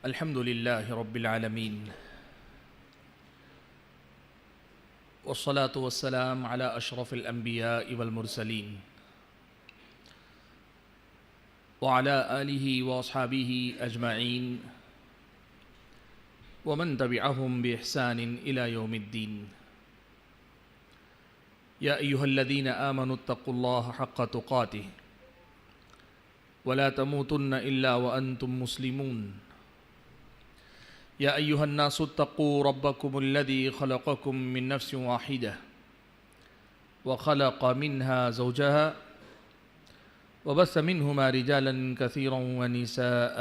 الحمد لله رب العالمين والصلاة والسلام على أشرف الأنبياء والمرسلين وعلى آله وأصحابه أجمعين ومن تبعهم بإحسان إلى يوم الدين. يا أيها الذين آمنوا اتقوا الله حق تقاته ولا تموتن إلا وأنتم مسلمون. يا أيها الناس اتقوا ربكم الذي خلقكم من نفس واحدة وخلق منها زوجها وبث منهما رجالا كثيرا ونساء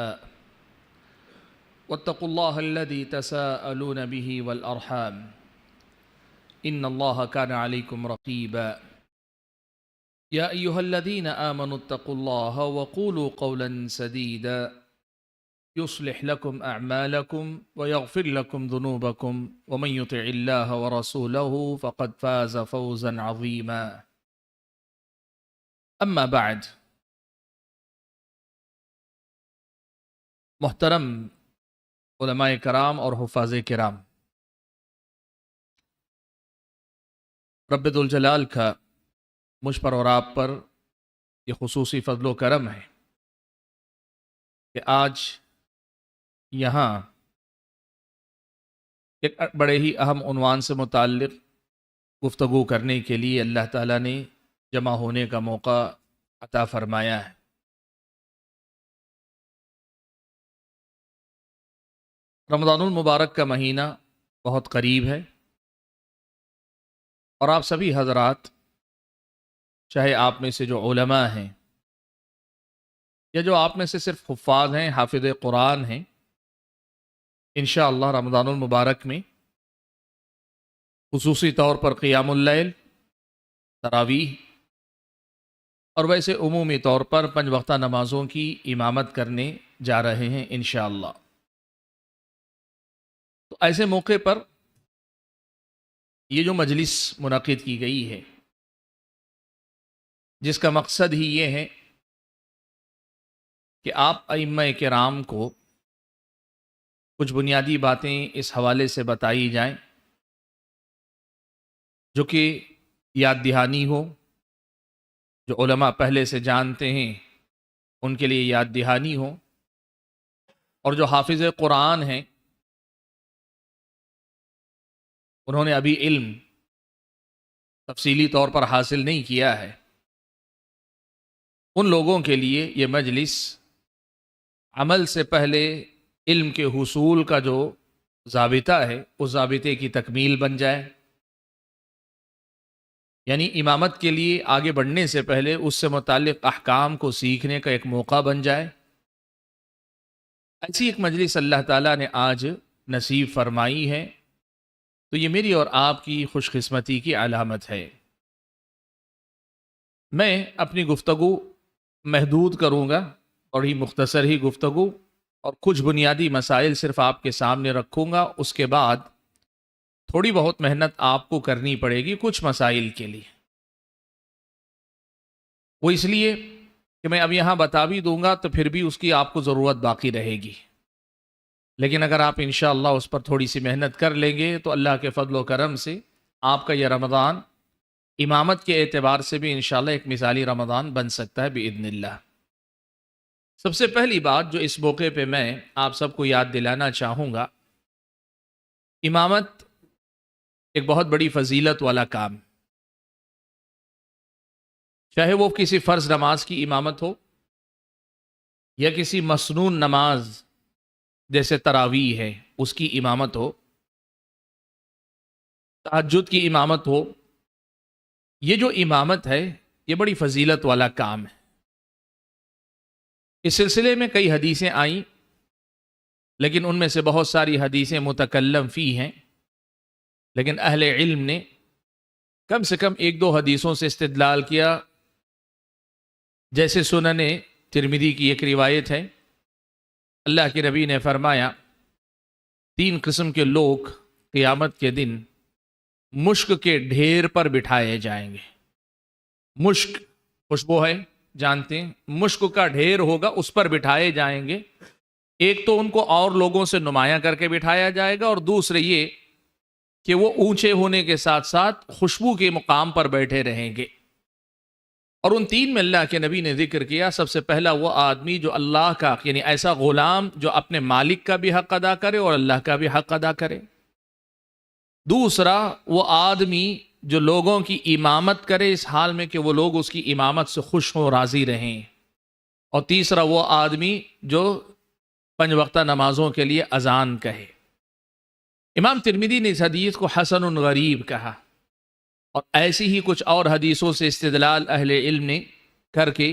واتقوا الله الذي تساءلون به والأرحام إن الله كان عليكم رقيبا. يا أيها الذين آمنوا اتقوا الله وقولوا قولا سديدا يصلح لكم أعمالكم ويغفر لكم ذنوبكم ومن يطع الله ورسوله فقد فاز فوزا عظيما. أما بعد، محترم علماء کرام اور حفاظ کرام، رب ذوالجلال کا مجھ پر اور آپ پر یہ خصوصی فضل و کرم ہے کہ آج یہاں ایک بڑے ہی اہم عنوان سے متعلق گفتگو کرنے کے لیے اللہ تعالیٰ نے جمع ہونے کا موقع عطا فرمایا ہے۔ رمضان المبارک کا مہینہ بہت قریب ہے اور آپ سبھی حضرات، چاہے آپ میں سے جو علماء ہیں یا جو آپ میں سے صرف حفاظ ہیں، حافظ قرآن ہیں، انشاءاللہ رمضان المبارک میں خصوصی طور پر قیام اللیل، تراویح اور ویسے عمومی طور پر 5 وقتہ نمازوں کی امامت کرنے جا رہے ہیں انشاءاللہ۔ تو ایسے موقع پر یہ جو مجلس منعقد کی گئی ہے، جس کا مقصد ہی یہ ہے کہ آپ ائمہ کرام کو کچھ بنیادی باتیں اس حوالے سے بتائی جائیں جو کہ یاد دہانی ہو، جو علماء پہلے سے جانتے ہیں ان کے لیے یاد دہانی ہو، اور جو حافظ قرآن ہیں، انہوں نے ابھی علم تفصیلی طور پر حاصل نہیں کیا ہے، ان لوگوں کے لیے یہ مجلس عمل سے پہلے علم کے حصول کا جو ضابطہ ہے اس ضابطے کی تکمیل بن جائے، یعنی امامت کے لیے آگے بڑھنے سے پہلے اس سے متعلق احکام کو سیکھنے کا ایک موقع بن جائے۔ ایسی ایک مجلس اللہ تعالیٰ نے آج نصیب فرمائی ہے، تو یہ میری اور آپ کی خوش قسمتی کی علامت ہے۔ میں اپنی گفتگو محدود کروں گا اور ہی مختصر ہی گفتگو، اور کچھ بنیادی مسائل صرف آپ کے سامنے رکھوں گا۔ اس کے بعد تھوڑی بہت محنت آپ کو کرنی پڑے گی کچھ مسائل کے لیے، وہ اس لیے کہ میں اب یہاں بتا بھی دوں گا تو پھر بھی اس کی آپ کو ضرورت باقی رہے گی، لیکن اگر آپ انشاءاللہ اس پر تھوڑی سی محنت کر لیں گے تو اللہ کے فضل و کرم سے آپ کا یہ رمضان امامت کے اعتبار سے بھی انشاءاللہ ایک مثالی رمضان بن سکتا ہے باذن اللہ۔ سب سے پہلی بات جو اس موقع پہ میں آپ سب کو یاد دلانا چاہوں گا، امامت ایک بہت بڑی فضیلت والا کام، چاہے وہ کسی فرض نماز کی امامت ہو یا کسی مسنون نماز جیسے تراویح ہے اس کی امامت ہو، تہجد کی امامت ہو، یہ جو امامت ہے یہ بڑی فضیلت والا کام ہے۔ اس سلسلے میں کئی حدیثیں آئیں، لیکن ان میں سے بہت ساری حدیثیں متکلم فی ہیں، لیکن اہل علم نے کم سے کم 1-2 حدیثوں سے استدلال کیا۔ جیسے سنن ترمذی کی ایک روایت ہے، اللہ کے نبی نے فرمایا 3 قسم کے لوگ قیامت کے دن مشک کے ڈھیر پر بٹھائے جائیں گے۔ مشک خوشبو ہے، جانتے ہیں، مشک کا ڈھیر ہوگا، اس پر بٹھائے جائیں گے۔ ایک تو ان کو اور لوگوں سے نمایاں کر کے بٹھایا جائے گا، اور دوسرے یہ کہ وہ اونچے ہونے کے ساتھ ساتھ خوشبو کے مقام پر بیٹھے رہیں گے۔ اور ان تین میں اللہ کے نبی نے ذکر کیا، سب سے پہلا وہ آدمی جو اللہ کا، یعنی ایسا غلام جو اپنے مالک کا بھی حق ادا کرے اور اللہ کا بھی حق ادا کرے۔ دوسرا وہ آدمی جو لوگوں کی امامت کرے اس حال میں کہ وہ لوگ اس کی امامت سے خوش ہوں، راضی رہیں۔ اور تیسرا وہ آدمی جو 5 وقتہ نمازوں کے لیے اذان کہے۔ امام ترمذی نے اس حدیث کو حسن غریب کہا، اور ایسی ہی کچھ اور حدیثوں سے استدلال اہل علم نے کر کے،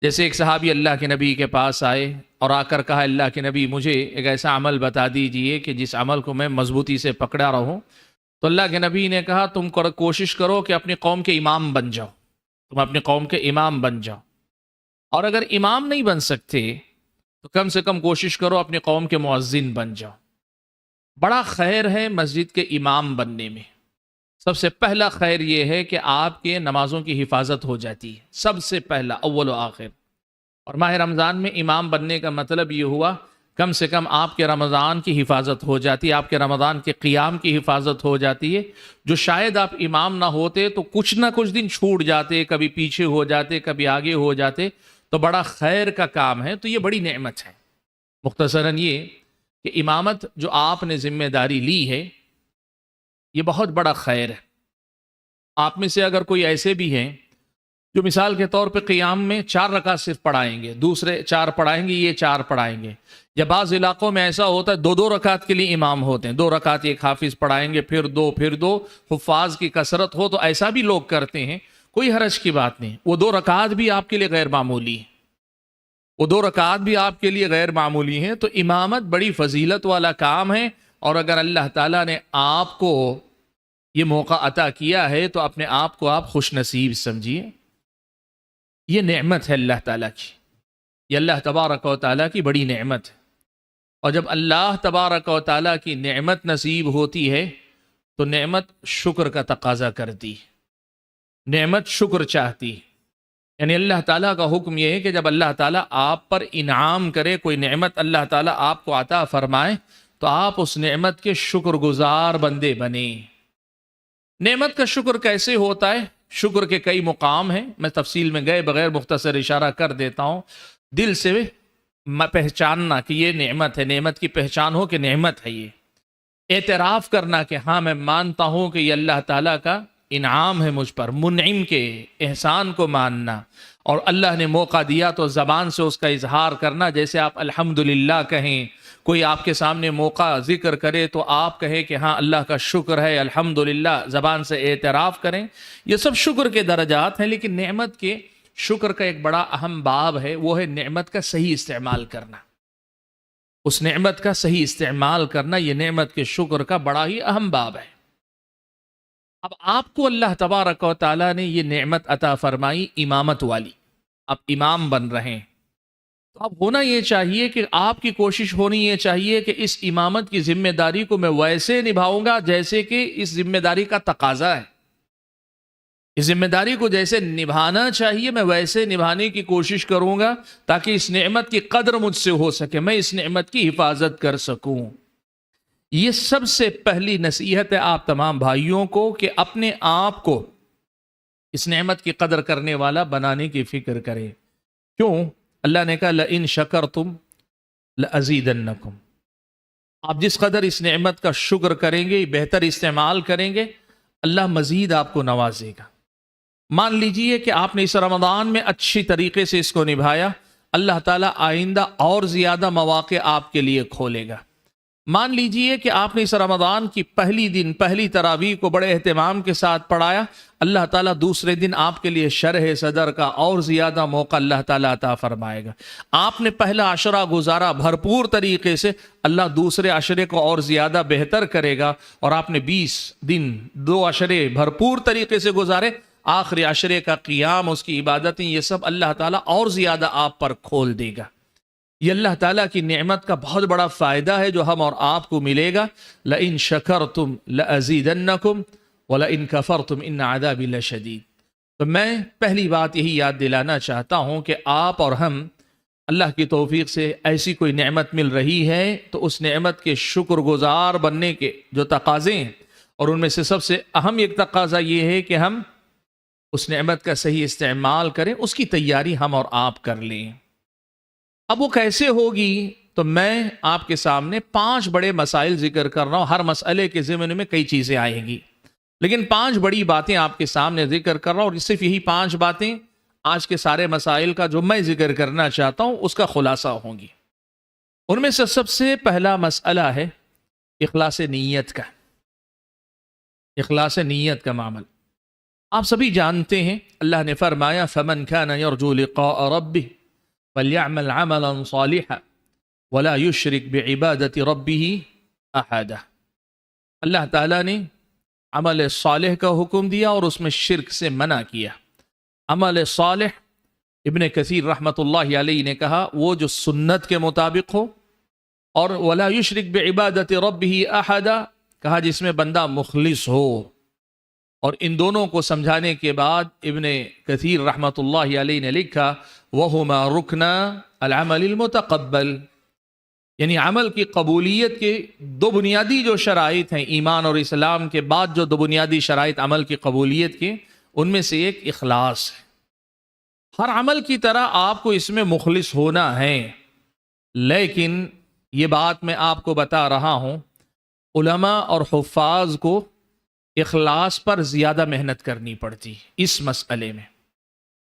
جیسے ایک صحابی اللہ کے نبی کے پاس آئے اور آ کر کہا، اللہ کے نبی مجھے ایک ایسا عمل بتا دیجئے کہ جس عمل کو میں مضبوطی سے پکڑا رہوں۔ تو اللہ کے نبی نے کہا، تم کوشش کرو کہ اپنی قوم کے امام بن جاؤ، تم اپنی قوم کے امام بن جاؤ، اور اگر امام نہیں بن سکتے تو کم سے کم کوشش کرو اپنی قوم کے مؤذن بن جاؤ۔ بڑا خیر ہے مسجد کے امام بننے میں۔ سب سے پہلا خیر یہ ہے کہ آپ کے نمازوں کی حفاظت ہو جاتی ہے، سب سے پہلا، اول و آخر۔ اور ماہ رمضان میں امام بننے کا مطلب یہ ہوا کم سے کم آپ کے رمضان کی حفاظت ہو جاتی ہے، آپ کے رمضان کے قیام کی حفاظت ہو جاتی ہے، جو شاید آپ امام نہ ہوتے تو کچھ نہ کچھ دن چھوٹ جاتے، کبھی پیچھے ہو جاتے، کبھی آگے ہو جاتے۔ تو بڑا خیر کا کام ہے، تو یہ بڑی نعمت ہے۔ مختصراً یہ کہ امامت جو آپ نے ذمہ داری لی ہے، یہ بہت بڑا خیر ہے۔ آپ میں سے اگر کوئی ایسے بھی ہیں جو مثال کے طور پہ قیام میں 4 رکعت صرف پڑھائیں گے، دوسرے 4 پڑھائیں گے، یہ 4 پڑھائیں گے، یا بعض علاقوں میں ایسا ہوتا ہے 2 رکعت کے لیے امام ہوتے ہیں، 2 رکعت ایک حافظ پڑھائیں گے، پھر 2 حفاظ کی کثرت ہو تو ایسا بھی لوگ کرتے ہیں، کوئی حرج کی بات نہیں۔ وہ 2 رکعت بھی آپ کے لیے غیر معمولی ہیں، وہ 2 رکعت بھی آپ کے لیے غیر معمولی ہیں۔ تو امامت بڑی فضیلت والا کام ہے، اور اگر اللہ تعالیٰ نے آپ کو یہ موقع عطا کیا ہے تو اپنے آپ کو آپ خوش نصیب سمجھیے۔ یہ نعمت ہے اللہ تعالیٰ کی، یہ اللہ تبارک و تعالیٰ کی بڑی نعمت ہے۔ اور جب اللہ تبارک و تعالیٰ کی نعمت نصیب ہوتی ہے تو نعمت شکر کا تقاضا کرتی ہے، نعمت شکر چاہتی ہے۔ یعنی اللہ تعالیٰ کا حکم یہ ہے کہ جب اللہ تعالیٰ آپ پر انعام کرے، کوئی نعمت اللہ تعالیٰ آپ کو عطا فرمائے، تو آپ اس نعمت کے شکر گزار بندے بنیں۔ نعمت کا شکر کیسے ہوتا ہے؟ شکر کے کئی مقام ہیں، میں تفصیل میں گئے بغیر مختصر اشارہ کر دیتا ہوں۔ دل سے پہچاننا کہ یہ نعمت ہے، نعمت کی پہچان ہو کہ نعمت ہے یہ۔ اعتراف کرنا کہ ہاں میں مانتا ہوں کہ یہ اللہ تعالیٰ کا انعام ہے مجھ پر، منعم کے احسان کو ماننا، اور اللہ نے موقع دیا تو زبان سے اس کا اظہار کرنا، جیسے آپ الحمدللہ کہیں، کوئی آپ کے سامنے موقع ذکر کرے تو آپ کہیں کہ ہاں اللہ کا شکر ہے، الحمدللہ، زبان سے اعتراف کریں۔ یہ سب شکر کے درجات ہیں، لیکن نعمت کے شکر کا ایک بڑا اہم باب ہے، وہ ہے نعمت کا صحیح استعمال کرنا۔ اس نعمت کا صحیح استعمال کرنا، یہ نعمت کے شکر کا بڑا ہی اہم باب ہے۔ اب آپ کو اللہ تبارک و تعالیٰ نے یہ نعمت عطا فرمائی امامت والی، آپ امام بن رہے ہیں، تو اب ہونا یہ چاہیے کہ آپ کی کوشش ہونی یہ چاہیے کہ اس امامت کی ذمہ داری کو میں ویسے نبھاؤں گا جیسے کہ اس ذمہ داری کا تقاضا ہے۔ اس ذمہ داری کو جیسے نبھانا چاہیے میں ویسے نبھانے کی کوشش کروں گا، تاکہ اس نعمت کی قدر مجھ سے ہو سکے، میں اس نعمت کی حفاظت کر سکوں۔ یہ سب سے پہلی نصیحت ہے آپ تمام بھائیوں کو کہ اپنے آپ کو اس نعمت کی قدر کرنے والا بنانے کی فکر کریں۔ کیوں؟ اللہ نے کہا لَإِن شَكَرْتُمْ لَأَزِيدَنَّكُمْ۔ آپ جس قدر اس نعمت کا شکر کریں گے، بہتر استعمال کریں گے، اللہ مزید آپ کو نوازے گا۔ مان لیجئے کہ آپ نے اس رمضان میں اچھی طریقے سے اس کو نبھایا، اللہ تعالیٰ آئندہ اور زیادہ مواقع آپ کے لیے کھولے گا۔ مان لیجئے کہ آپ نے اس رمضان کی پہلی تراویح کو بڑے اہتمام کے ساتھ پڑھایا، اللہ تعالیٰ دوسرے دن آپ کے لیے شرح صدر کا اور زیادہ موقع اللہ تعالیٰ عطا فرمائے گا۔ آپ نے پہلا عشرہ گزارا بھرپور طریقے سے، اللہ دوسرے عشرے کو اور زیادہ بہتر کرے گا، اور آپ نے 20 دن 2 عشرے بھرپور طریقے سے گزارے، آخری عشرے کا قیام، اس کی عبادتیں، یہ سب اللہ تعالیٰ اور زیادہ آپ پر کھول دے گا۔ یہ اللہ تعالیٰ کی نعمت کا بہت بڑا فائدہ ہے جو ہم اور آپ کو ملے گا۔ لَإِن شَكَرْتُمْ لَأَزِيدَنَّكُمْ وَلَإِن كَفَرْتُمْ إِنَّ عَذَابِي لَشَدِيدٌ۔ تو میں پہلی بات یہی یاد دلانا چاہتا ہوں کہ آپ اور ہم اللہ کی توفیق سے ایسی کوئی نعمت مل رہی ہے تو اس نعمت کے شکر گزار بننے کے جو تقاضے ہیں، اور ان میں سے سب سے اہم ایک تقاضا یہ ہے کہ ہم اس نعمت کا صحیح استعمال کریں، اس کی تیاری ہم اور آپ کر لیں۔ اب وہ کیسے ہوگی؟ تو میں آپ کے سامنے 5 بڑے مسائل ذکر کر رہا ہوں، ہر مسئلے کے ضمن میں کئی چیزیں آئیں گی، لیکن 5 بڑی باتیں آپ کے سامنے ذکر کر رہا ہوں، اور صرف یہی 5 باتیں آج کے سارے مسائل کا جو میں ذکر کرنا چاہتا ہوں اس کا خلاصہ ہوں گی۔ ان میں سے سب سے پہلا مسئلہ ہے اخلاص نیت کا، اخلاص نیت کا معامل۔ آپ سبھی جانتے ہیں اللہ نے فرمایا فَمَنْ كَانَ يَرْجُو لِقَاءَ رَبِّهِ فَلْيَعْمَلْ عَمَلًا صَالِحًا وَلَا يُشْرِكْ بِعِبَادَةِ رَبِّهِ أَحَدًا۔ اللہ تعالیٰ نے عمل صالح کا حکم دیا اور اس میں شرک سے منع کیا۔ عمل صالح، ابن کثیر رحمۃ اللہ علیہ نے کہا وہ جو سنت کے مطابق ہو، اور وَلَا يُشْرِكْ بِعِبَادَةِ رَبِّهِ أَحَدًا کہا جس میں بندہ مخلص ہو۔ اور ان دونوں کو سمجھانے کے بعد ابن کثیر رحمۃ اللہ علیہ نے لکھا وَهُمَا رُكْنَا الْعَمَلِ الْمُتَقَبَّلِ، یعنی عمل کی قبولیت کے 2 بنیادی جو شرائط ہیں، ایمان اور اسلام کے بعد جو 2 بنیادی شرائط عمل کی قبولیت کے، ان میں سے ایک اخلاص ہے۔ ہر عمل کی طرح آپ کو اس میں مخلص ہونا ہے، لیکن یہ بات میں آپ کو بتا رہا ہوں، علماء اور حفاظ کو اخلاص پر زیادہ محنت کرنی پڑتی اس مسئلے میں۔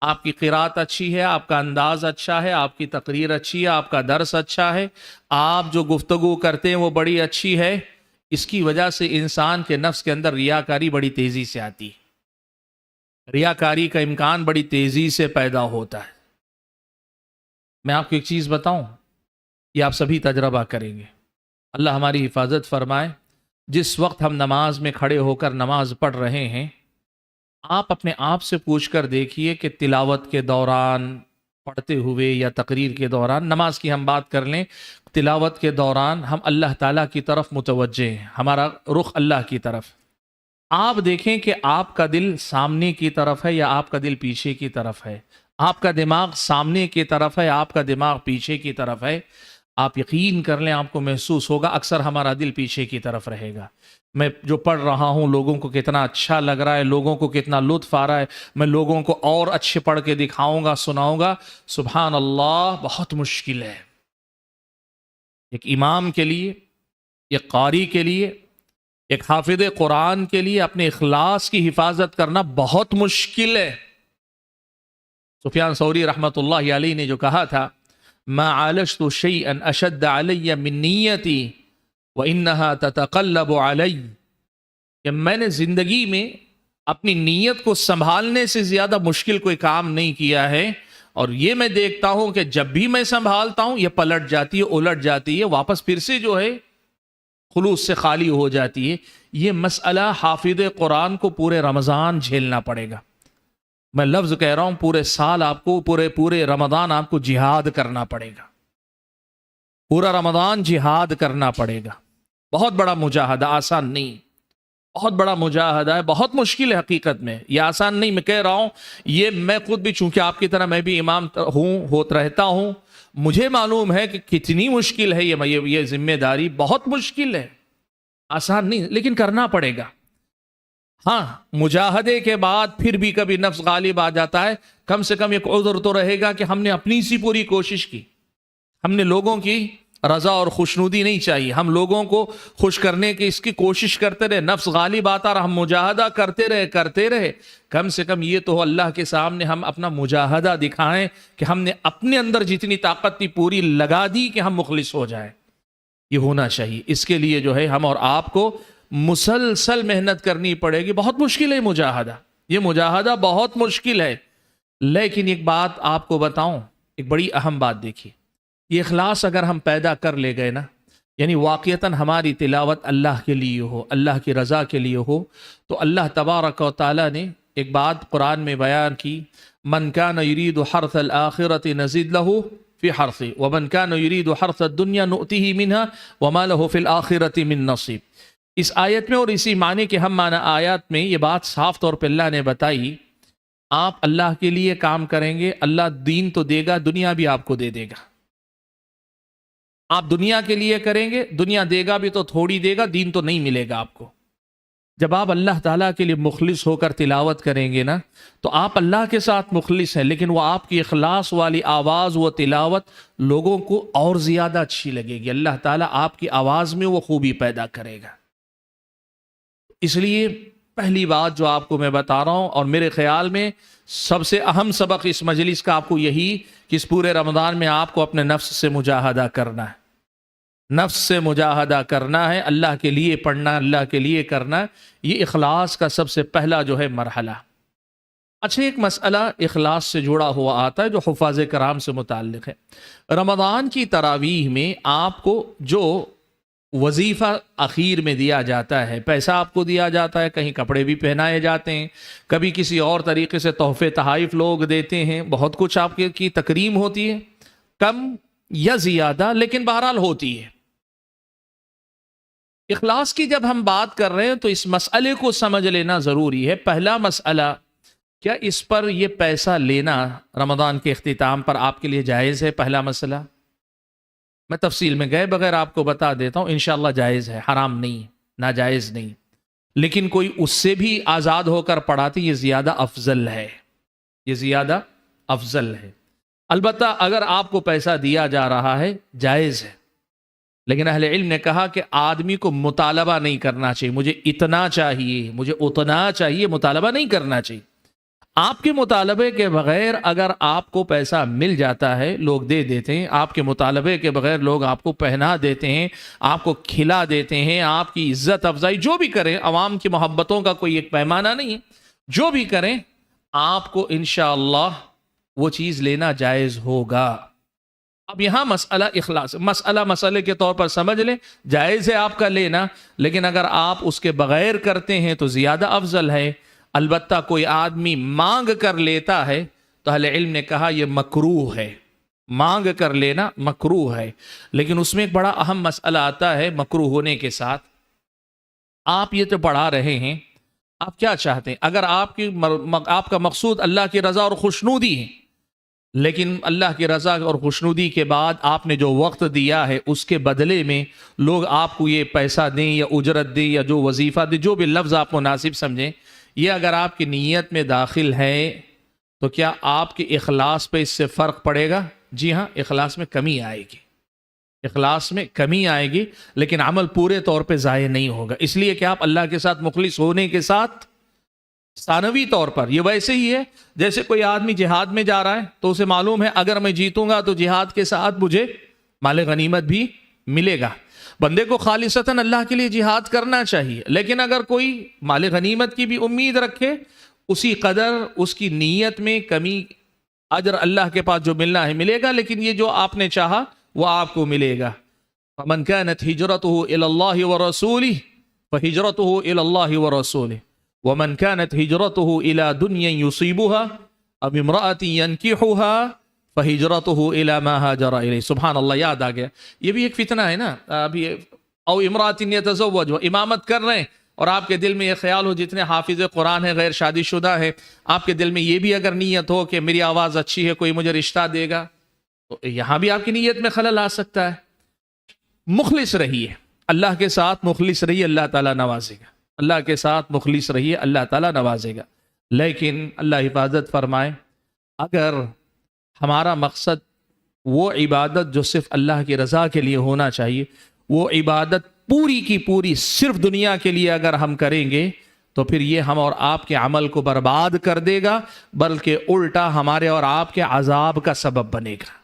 آپ کی قرات اچھی ہے، آپ کا انداز اچھا ہے، آپ کی تقریر اچھی ہے، آپ کا درس اچھا ہے، آپ جو گفتگو کرتے ہیں وہ بڑی اچھی ہے، اس کی وجہ سے انسان کے نفس کے اندر ریاکاری بڑی تیزی سے آتی ہے، ریاکاری کا امکان بڑی تیزی سے پیدا ہوتا ہے۔ میں آپ کو ایک چیز بتاؤں، یہ آپ سبھی تجربہ کریں گے، اللہ ہماری حفاظت فرمائے۔ جس وقت ہم نماز میں کھڑے ہو کر نماز پڑھ رہے ہیں، آپ اپنے آپ سے پوچھ کر دیکھیے کہ تلاوت کے دوران، پڑھتے ہوئے یا تقریر کے دوران، نماز کی ہم بات کر لیں، تلاوت کے دوران ہم اللہ تعالیٰ کی طرف متوجہ ہیں، ہمارا رخ اللہ کی طرف۔ آپ دیکھیں کہ آپ کا دل سامنے کی طرف ہے یا آپ کا دل پیچھے کی طرف ہے، آپ کا دماغ سامنے کی طرف ہے، آپ کا دماغ پیچھے کی طرف ہے۔ آپ یقین کر لیں، آپ کو محسوس ہوگا اکثر ہمارا دل پیچھے کی طرف رہے گا۔ میں جو پڑھ رہا ہوں لوگوں کو کتنا اچھا لگ رہا ہے، لوگوں کو کتنا لطف آ رہا ہے، میں لوگوں کو اور اچھے پڑھ کے دکھاؤں گا، سناؤں گا۔ سبحان اللہ، بہت مشکل ہے ایک امام کے لیے، ایک قاری کے لیے، ایک حافظ قرآن کے لیے اپنے اخلاص کی حفاظت کرنا بہت مشکل ہے۔ سفیان ثوری رحمۃ اللہ علیہ نے جو کہا تھا ما عالجت شيئا اشد علي من نیتی وانها تتقلب علی، کہ میں نے زندگی میں اپنی نیت کو سنبھالنے سے زیادہ مشکل کوئی کام نہیں کیا ہے، اور یہ میں دیکھتا ہوں کہ جب بھی میں سنبھالتا ہوں یہ پلٹ جاتی ہے، الٹ جاتی ہے، واپس پھر سے جو ہے خلوص سے خالی ہو جاتی ہے۔ یہ مسئلہ حافظ قرآن کو پورے رمضان جھیلنا پڑے گا۔ میں لفظ کہہ رہا ہوں، پورے سال آپ کو، پورے رمضان آپ کو جہاد کرنا پڑے گا، پورا رمضان جہاد کرنا پڑے گا۔ بہت بڑا مجاہدہ، آسان نہیں، بہت بڑا مجاہدہ ہے، بہت مشکل ہے حقیقت میں، یہ آسان نہیں۔ میں کہہ رہا ہوں، یہ میں خود بھی چونکہ آپ کی طرح میں بھی امام رہتا ہوں، مجھے معلوم ہے کہ کتنی مشکل ہے یہ ذمہ داری، بہت مشکل ہے، آسان نہیں، لیکن کرنا پڑے گا۔ ہاں، مجاہدے کے بعد پھر بھی کبھی نفس غالب آ جاتا ہے، کم سے کم ایک عذر تو رہے گا کہ ہم نے اپنی سی پوری کوشش کی، ہم نے لوگوں کی رضا اور خوشنودی نہیں چاہیے، ہم لوگوں کو خوش کرنے کی اس کی کوشش کرتے رہے، نفس غالب آتا رہا، ہم مجاہدہ کرتے رہے، کم سے کم یہ تو اللہ کے سامنے ہم اپنا مجاہدہ دکھائیں کہ ہم نے اپنے اندر جتنی طاقت تھی پوری لگا دی کہ ہم مخلص ہو جائیں۔ یہ ہونا چاہیے، اس کے لیے جو ہے ہم اور آپ کو مسلسل محنت کرنی پڑے گی۔ بہت مشکل ہے مجاہدہ، یہ مجاہدہ بہت مشکل ہے، لیکن ایک بات آپ کو بتاؤں، ایک بڑی اہم بات دیکھیے، یہ اخلاص اگر ہم پیدا کر لے گئے نا، یعنی واقعتاً ہماری تلاوت اللہ کے لیے ہو، اللہ کی رضا کے لیے ہو، تو اللہ تبارک و تعالیٰ نے ایک بات قرآن میں بیان کی، من کان یرید حرث الآخرۃ نزد لہ فی حرثہ ومن کان یرید حرث الدنیا نؤتہ منہا وما لہ فی الآخرۃ من نصیب۔ اس آیت میں اور اسی معنی کے ہم معنی آیات میں یہ بات صاف طور پہ اللہ نے بتائی، آپ اللہ کے لیے کام کریں گے، اللہ دین تو دے گا، دنیا بھی آپ کو دے دے گا۔ آپ دنیا کے لیے کریں گے، دنیا دے گا بھی تو تھوڑی دے گا، دین تو نہیں ملے گا آپ کو۔ جب آپ اللہ تعالیٰ کے لیے مخلص ہو کر تلاوت کریں گے نا، تو آپ اللہ کے ساتھ مخلص ہیں، لیکن وہ آپ کی اخلاص والی آواز، وہ تلاوت لوگوں کو اور زیادہ اچھی لگے گی۔ اللہ تعالیٰ آپ کی آواز میں وہ خوبی پیدا کرے گا۔ اس لیے پہلی بات جو آپ کو میں بتا رہا ہوں، اور میرے خیال میں سب سے اہم سبق اس مجلس کا آپ کو یہی کہ اس پورے رمضان میں آپ کو اپنے نفس سے مجاہدہ کرنا ہے، نفس سے مجاہدہ کرنا ہے، اللہ کے لیے پڑھنا، اللہ کے لیے کرنا۔ یہ اخلاص کا سب سے پہلا جو ہے مرحلہ۔ اچھا، ایک مسئلہ اخلاص سے جڑا ہوا آتا ہے جو حفاظ کرام سے متعلق ہے۔ رمضان کی تراویح میں آپ کو جو وظیفہ اخیر میں دیا جاتا ہے، پیسہ آپ کو دیا جاتا ہے، کہیں کپڑے بھی پہنائے جاتے ہیں، کبھی کسی اور طریقے سے تحفے تحائف لوگ دیتے ہیں، بہت کچھ آپ کی تکریم ہوتی ہے، کم یا زیادہ، لیکن بہرحال ہوتی ہے۔ اخلاص کی جب ہم بات کر رہے ہیں تو اس مسئلے کو سمجھ لینا ضروری ہے۔ پہلا مسئلہ، کیا اس پر یہ پیسہ لینا رمضان کے اختتام پر آپ کے لیے جائز ہے؟ پہلا مسئلہ میں تفصیل میں گئے بغیر آپ کو بتا دیتا ہوں، انشاءاللہ جائز ہے، حرام نہیں، ناجائز نہیں، لیکن کوئی اس سے بھی آزاد ہو کر پڑھاتے، یہ زیادہ افضل ہے، یہ زیادہ افضل ہے۔ البتہ اگر آپ کو پیسہ دیا جا رہا ہے جائز ہے، لیکن اہل علم نے کہا کہ آدمی کو مطالبہ نہیں کرنا چاہیے، مجھے اتنا چاہیے، مجھے اتنا چاہیے، مطالبہ نہیں کرنا چاہیے۔ آپ کے مطالبے کے بغیر اگر آپ کو پیسہ مل جاتا ہے، لوگ دے دیتے ہیں، آپ کے مطالبے کے بغیر لوگ آپ کو پہنا دیتے ہیں، آپ کو کھلا دیتے ہیں، آپ کی عزت افزائی جو بھی کریں، عوام کی محبتوں کا کوئی ایک پیمانہ نہیں ہے، جو بھی کریں آپ کو انشاءاللہ وہ چیز لینا جائز ہوگا۔ اب یہاں مسئلہ اخلاص، مسئلے کے طور پر سمجھ لیں، جائز ہے آپ کا لینا، لیکن اگر آپ اس کے بغیر کرتے ہیں تو زیادہ افضل ہے۔ البتہ کوئی آدمی مانگ کر لیتا ہے تو اہل علم نے کہا یہ مکروہ ہے، مانگ کر لینا مکروہ ہے، لیکن اس میں ایک بڑا اہم مسئلہ آتا ہے مکروہ ہونے کے ساتھ۔ آپ یہ تو پڑھا رہے ہیں، آپ کیا چاہتے ہیں؟ اگر آپ کا مقصود اللہ کی رضا اور خوشنودی ہے، لیکن اللہ کی رضا اور خوشنودی کے بعد آپ نے جو وقت دیا ہے اس کے بدلے میں لوگ آپ کو یہ پیسہ دیں یا اجرت دیں یا جو وظیفہ دیں، جو بھی لفظ آپ مناسب سمجھیں، یہ اگر آپ کی نیت میں داخل ہے تو کیا آپ کے اخلاص پہ اس سے فرق پڑے گا؟ جی ہاں، اخلاص میں کمی آئے گی، اخلاص میں کمی آئے گی، لیکن عمل پورے طور پہ ضائع نہیں ہوگا، اس لیے کہ آپ اللہ کے ساتھ مخلص ہونے کے ساتھ ثانوی طور پر یہ ویسے ہی ہے جیسے کوئی آدمی جہاد میں جا رہا ہے تو اسے معلوم ہے اگر میں جیتوں گا تو جہاد کے ساتھ مجھے مال غنیمت بھی ملے گا۔ بندے کو خالصتاً اللہ کے لیے جہاد کرنا چاہیے، لیکن اگر کوئی مال غنیمت کی بھی امید رکھے، اسی قدر اس کی نیت میں کمی، اجر اللہ کے پاس جو ملنا ہے ملے گا، لیکن یہ جو آپ نے چاہا وہ آپ کو ملے گا۔ فَمَنْ كَانَتْ هِجْرَتُهُ إِلَى اللَّهِ وَرَسُولِهِ فَهِجْرَتُهُ إِلَى اللَّهِ وَرَسُولِهِ وَمَنْ كَانَتْ هِجْرَتُهُ إِلَى دُنْيَا يُصِيبُهَا أَوْ امْرَأَةٍ يَنْكِحُهَا فَهِجْرَتُهُ إِلَى مَا هَاجَرَ إِلَيْهِ۔ سبحان اللہ، یاد آ گیا، یہ بھی ایک فتنہ ہے نا، ابھی او امرأة يتزوج، امامت کر رہے ہیں اور آپ کے دل میں یہ خیال ہو، جتنے حافظ قرآن ہیں غیر شادی شدہ ہے، آپ کے دل میں یہ بھی اگر نیت ہو کہ میری آواز اچھی ہے، کوئی مجھے رشتہ دے گا، تو یہاں بھی آپ کی نیت میں خلل آ سکتا ہے۔ مخلص رہیے، اللہ کے ساتھ مخلص رہیے، اللہ تعالیٰ نوازے گا، اللہ کے ساتھ مخلص رہیے، اللہ تعالیٰ نوازے گا۔ لیکن اللہ حفاظت فرمائے، اگر ہمارا مقصد وہ عبادت جو صرف اللہ کی رضا کے لیے ہونا چاہیے، وہ عبادت پوری کی پوری صرف دنیا کے لیے اگر ہم کریں گے تو پھر یہ ہم اور آپ کے عمل کو برباد کر دے گا، بلکہ الٹا ہمارے اور آپ کے عذاب کا سبب بنے گا۔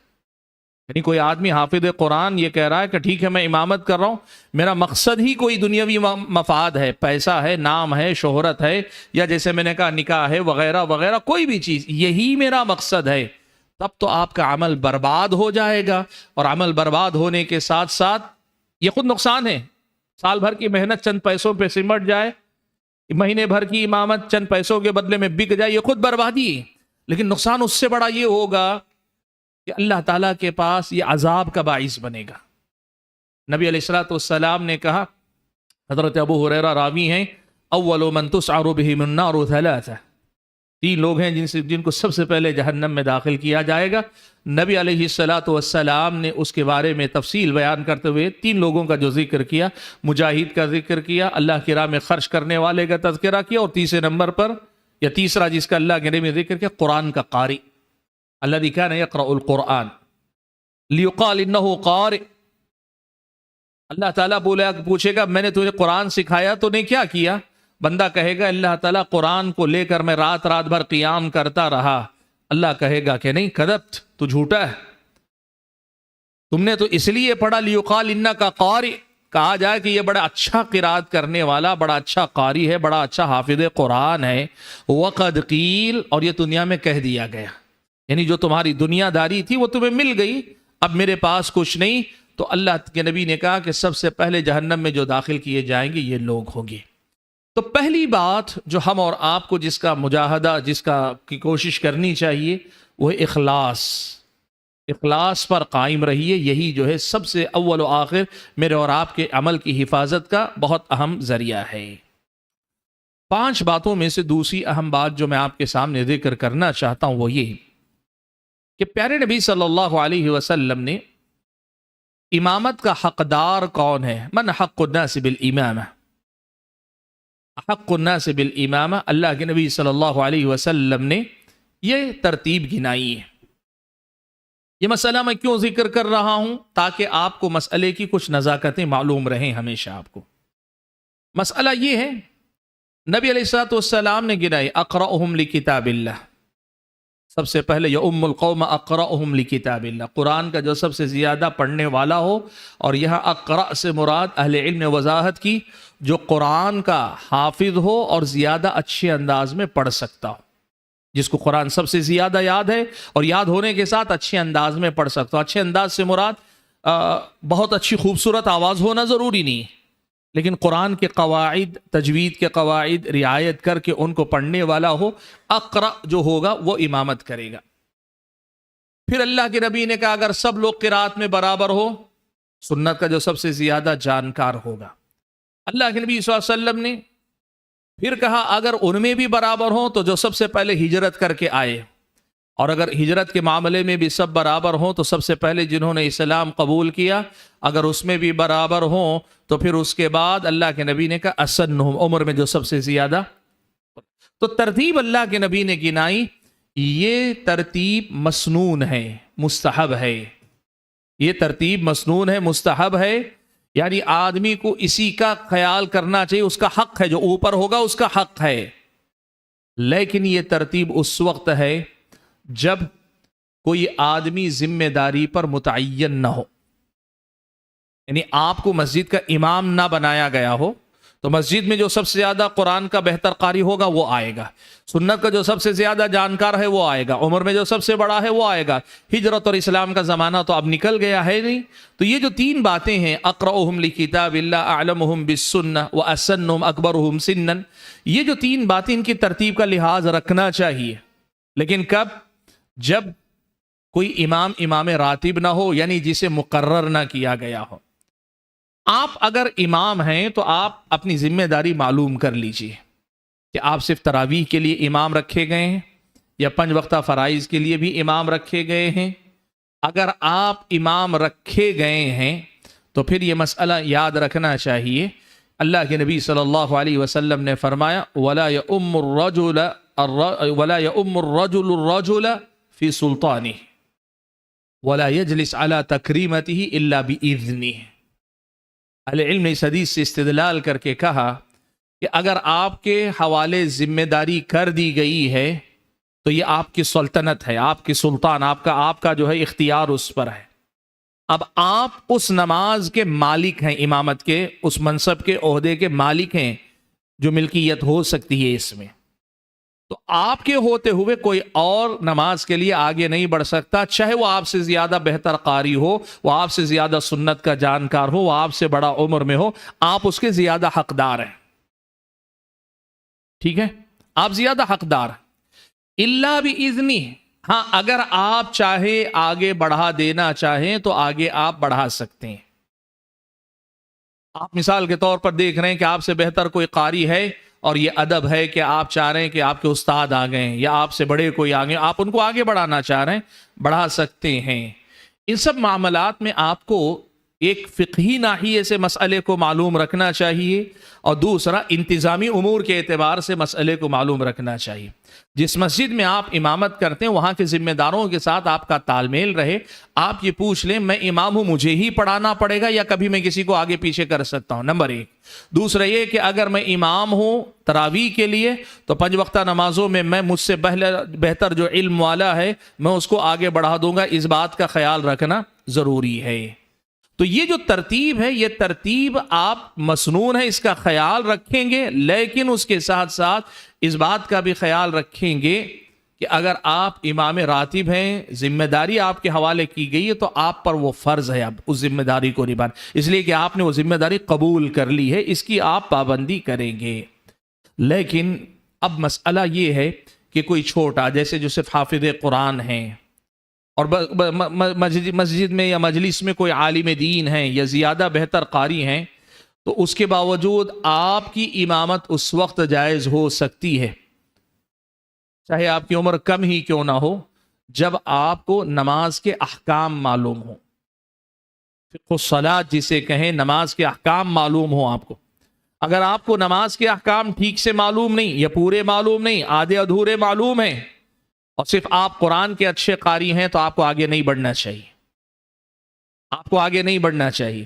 یعنی کوئی آدمی حافظ قرآن یہ کہہ رہا ہے کہ ٹھیک ہے میں امامت کر رہا ہوں، میرا مقصد ہی کوئی دنیاوی مفاد ہے، پیسہ ہے، نام ہے، شہرت ہے، یا جیسے میں نے کہا نکاح ہے وغیرہ وغیرہ، کوئی بھی چیز، یہی میرا مقصد ہے، تب تو آپ کا عمل برباد ہو جائے گا، اور عمل برباد ہونے کے ساتھ ساتھ یہ خود نقصان ہے۔ سال بھر کی محنت چند پیسوں پہ سمٹ جائے، مہینے بھر کی امامت چند پیسوں کے بدلے میں بک جائے، یہ خود بربادی ہے، لیکن نقصان اس سے بڑا یہ ہوگا کہ اللہ تعالیٰ کے پاس یہ عذاب کا باعث بنے گا۔ نبی علیہ الصلوۃ والسلام نے کہا، حضرت ابو ہریرہ راوی ہیں، اول من تسعر بهم النار ثلاثہ، 3 لوگ ہیں جن کو سب سے پہلے جہنم میں داخل کیا جائے گا. نبی علیہ الصلاۃ والسلام نے اس کے بارے میں تفصیل بیان کرتے ہوئے 3 لوگوں کا جو ذکر کیا، مجاہد کا ذکر کیا، اللہ کی راہ میں خرچ کرنے والے کا تذکرہ کیا، اور تیسرے نمبر پر یا تیسرا جس کا اللہ کے نبی نے ذکر کیا، قرآن کا قاری، الذی کان یقرأ القرآن لیقال انہ قارئ. اللہ تعالیٰ پوچھے گا میں نے تجھے قرآن سکھایا تو نے کیا کیا؟ بندہ کہے گا اللہ تعالیٰ قرآن کو لے کر میں رات بھر قیام کرتا رہا. اللہ کہے گا کہ نہیں، کذبت، تو جھوٹا ہے، تم نے تو اس لیے پڑھا لیقال انک قارئ، کہا جائے کہ یہ بڑا اچھا قرات کرنے والا، بڑا اچھا قاری ہے، بڑا اچھا حافظ قرآن ہے. وقد قیل، اور یہ دنیا میں کہہ دیا گیا، یعنی جو تمہاری دنیا داری تھی وہ تمہیں مل گئی، اب میرے پاس کچھ نہیں. تو اللہ کے نبی نے کہا کہ سب سے پہلے جہنم میں جو داخل کیے جائیں گے یہ لوگ ہوں گے. تو پہلی بات جو ہم اور آپ کو جس کا مجاہدہ، جس کا کی کوشش کرنی چاہیے، وہ اخلاص. اخلاص پر قائم رہیے، یہی جو ہے سب سے اول و آخر میرے اور آپ کے عمل کی حفاظت کا بہت اہم ذریعہ ہے. 5 باتوں میں سے دوسری اہم بات جو میں آپ کے سامنے ذکر کرنا چاہتا ہوں وہ یہ کہ پیارے نبی صلی اللہ علیہ وسلم نے امامت کا حقدار کون ہے، من حق الناس بالامامہ، حق الناس بالامامہ، اللہ کے نبی صلی اللہ علیہ وسلم نے یہ ترتیب گنائی ہے. یہ مسئلہ میں کیوں ذکر کر رہا ہوں؟ تاکہ آپ کو مسئلے کی کچھ نزاکتیں معلوم رہیں ہمیشہ آپ کو. مسئلہ یہ ہے، نبی علیہ الصلوۃ والسلام نے گنائی اقرأہم لکتاب اللہ، سب سے پہلے یؤم القوم اقرأہم لکتاب اللہ، قرآن کا جو سب سے زیادہ پڑھنے والا ہو. اور یہاں اقرأ سے مراد اہل علم نے وضاحت کی جو قرآن کا حافظ ہو اور زیادہ اچھے انداز میں پڑھ سکتا ہو، جس کو قرآن سب سے زیادہ یاد ہے اور یاد ہونے کے ساتھ اچھے انداز میں پڑھ سکتا ہو. اچھے انداز سے مراد بہت اچھی خوبصورت آواز ہونا ضروری نہیں ہے، لیکن قرآن کے قواعد، تجوید کے قواعد رعایت کر کے ان کو پڑھنے والا ہو. اقرأ جو ہوگا وہ امامت کرے گا. پھر اللہ کے نبی نے کہا اگر سب لوگ قرات میں برابر ہو، سنت کا جو سب سے زیادہ جانکار ہوگا. اللہ کے نبی صلی اللہ علیہ وسلم نے پھر کہا اگر ان میں بھی برابر ہوں تو جو سب سے پہلے ہجرت کر کے آئے، اور اگر ہجرت کے معاملے میں بھی سب برابر ہوں تو سب سے پہلے جنہوں نے اسلام قبول کیا اگر اس میں بھی برابر ہوں تو پھر اس کے بعد اللہ کے نبی نے کہا اسنہم، عمر میں جو سب سے زیادہ. تو ترتیب اللہ کے نبی نے گنائی، یہ ترتیب مسنون ہے، مستحب ہے. یہ ترتیب مسنون ہے، مستحب ہے، یعنی آدمی کو اسی کا خیال کرنا چاہیے، اس کا حق ہے، جو اوپر ہوگا اس کا حق ہے. لیکن یہ ترتیب اس وقت ہے جب کوئی آدمی ذمہ داری پر متعین نہ ہو، یعنی آپ کو مسجد کا امام نہ بنایا گیا ہو تو مسجد میں جو سب سے زیادہ قرآن کا بہتر قاری ہوگا وہ آئے گا، سنت کا جو سب سے زیادہ جانکار ہے وہ آئے گا، عمر میں جو سب سے بڑا ہے وہ آئے گا. ہجرت اور اسلام کا زمانہ تو اب نکل گیا ہے نہیں. تو یہ جو 3 باتیں ہیں، اقرأہم لکتاب اللہ، اعلمہم بالسنہ، واسنہم اکبرہم سنا، یہ جو 3 باتیں ان کی ترتیب کا لحاظ رکھنا چاہیے. لیکن کب؟ جب کوئی امام راتب نہ ہو، یعنی جسے مقرر نہ کیا گیا ہو. آپ اگر امام ہیں تو آپ اپنی ذمہ داری معلوم کر لیجئے کہ آپ صرف تراویح کے لیے امام رکھے گئے ہیں یا 5 وقتہ فرائض کے لیے بھی امام رکھے گئے ہیں. اگر آپ امام رکھے گئے ہیں تو پھر یہ مسئلہ یاد رکھنا چاہیے. اللہ کے نبی صلی اللہ علیہ وسلم نے فرمایا وَلَا يَؤُمُّ الرَّجُلُ الرَّجُلَ فِي سُلْطَانِهِ وَلَا يَجْلِسْ عَلَى تَكْرِيمَتِهِ إِلَّا بِإِذْنِهِ. اہل علم نے اس حدیث سے استدلال کر کے کہا کہ اگر آپ کے حوالے ذمہ داری کر دی گئی ہے تو یہ آپ کی سلطنت ہے، آپ کی سلطان، آپ کا جو ہے اختیار اس پر ہے. اب آپ اس نماز کے مالک ہیں، امامت کے اس منصب کے عہدے کے مالک ہیں جو ملکیت ہو سکتی ہے اس میں. تو آپ کے ہوتے ہوئے کوئی اور نماز کے لیے آگے نہیں بڑھ سکتا، چاہے وہ آپ سے زیادہ بہتر قاری ہو، وہ آپ سے زیادہ سنت کا جانکار ہو، وہ آپ سے بڑا عمر میں ہو، آپ اس کے زیادہ حقدار ہیں. ٹھیک ہے، آپ زیادہ حقدار ہیں. الا باذنہ، ہاں اگر آپ چاہے آگے بڑھا دینا چاہیں تو آگے آپ بڑھا سکتے ہیں. آپ مثال کے طور پر دیکھ رہے ہیں کہ آپ سے بہتر کوئی قاری ہے اور یہ ادب ہے کہ آپ چاہ رہے ہیں کہ آپ کے استاد آ گئے یا آپ سے بڑے کوئی آ گئے، آپ ان کو آگے بڑھانا چاہ رہے ہیں، بڑھا سکتے ہیں۔ ان سب معاملات میں آپ کو ایک فقہی ناحیے سے مسئلے کو معلوم رکھنا چاہیے، اور دوسرا انتظامی امور کے اعتبار سے مسئلے کو معلوم رکھنا چاہیے۔ جس مسجد میں آپ امامت کرتے ہیں وہاں کے ذمہ داروں کے ساتھ آپ کا تال میل رہے۔ آپ یہ پوچھ لیں میں امام ہوں، مجھے ہی پڑھانا پڑے گا یا کبھی میں کسی کو آگے پیچھے کر سکتا ہوں، نمبر ایک۔ دوسرا یہ کہ اگر میں امام ہوں تراویح کے لیے تو 5 وقتہ نمازوں میں مجھ سے بہتر جو علم والا ہے میں اس کو آگے بڑھا دوں گا، اس بات کا خیال رکھنا ضروری ہے۔ تو یہ جو ترتیب ہے یہ ترتیب آپ مسنون ہے، اس کا خیال رکھیں گے، لیکن اس کے ساتھ ساتھ اس بات کا بھی خیال رکھیں گے کہ اگر آپ امام راتب ہیں، ذمہ داری آپ کے حوالے کی گئی ہے تو آپ پر وہ فرض ہے اب اس ذمہ داری کو نبھانا، اس لیے کہ آپ نے وہ ذمہ داری قبول کر لی ہے، اس کی آپ پابندی کریں گے۔ لیکن اب مسئلہ یہ ہے کہ کوئی چھوٹا جیسے جو صرف حافظ قرآن ہیں اور مسجد میں یا مجلس میں کوئی عالم دین ہیں یا زیادہ بہتر قاری ہیں، تو اس کے باوجود آپ کی امامت اس وقت جائز ہو سکتی ہے، چاہے آپ کی عمر کم ہی کیوں نہ ہو، جب آپ کو نماز کے احکام معلوم ہوں۔ فقہ الصلاۃ جسے کہیں، نماز کے احکام معلوم ہوں آپ کو۔ اگر آپ کو نماز کے احکام ٹھیک سے معلوم نہیں یا پورے معلوم نہیں، آدھے ادھورے معلوم ہیں، اور صرف آپ قرآن کے اچھے قاری ہیں، تو آپ کو آگے نہیں بڑھنا چاہیے، آپ کو آگے نہیں بڑھنا چاہیے۔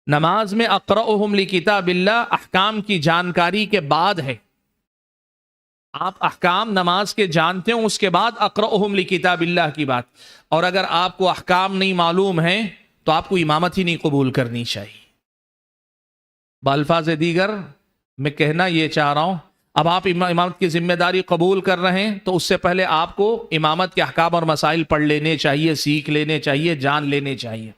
نماز میں اقرأہم لکتاب اللہ احکام کی جانکاری کے بعد ہے، آپ احکام نماز کے جانتے ہوں، اس کے بعد اقرأہم لکتاب اللہ کی بات۔ اور اگر آپ کو احکام نہیں معلوم ہیں تو آپ کو امامت ہی نہیں قبول کرنی چاہیے۔ بالفاظ دیگر میں کہنا یہ چاہ رہا ہوں، اب آپ امامت کی ذمہ داری قبول کر رہے ہیں تو اس سے پہلے آپ کو امامت کے احکام اور مسائل پڑھ لینے چاہیے، سیکھ لینے چاہیے، جان لینے چاہیے۔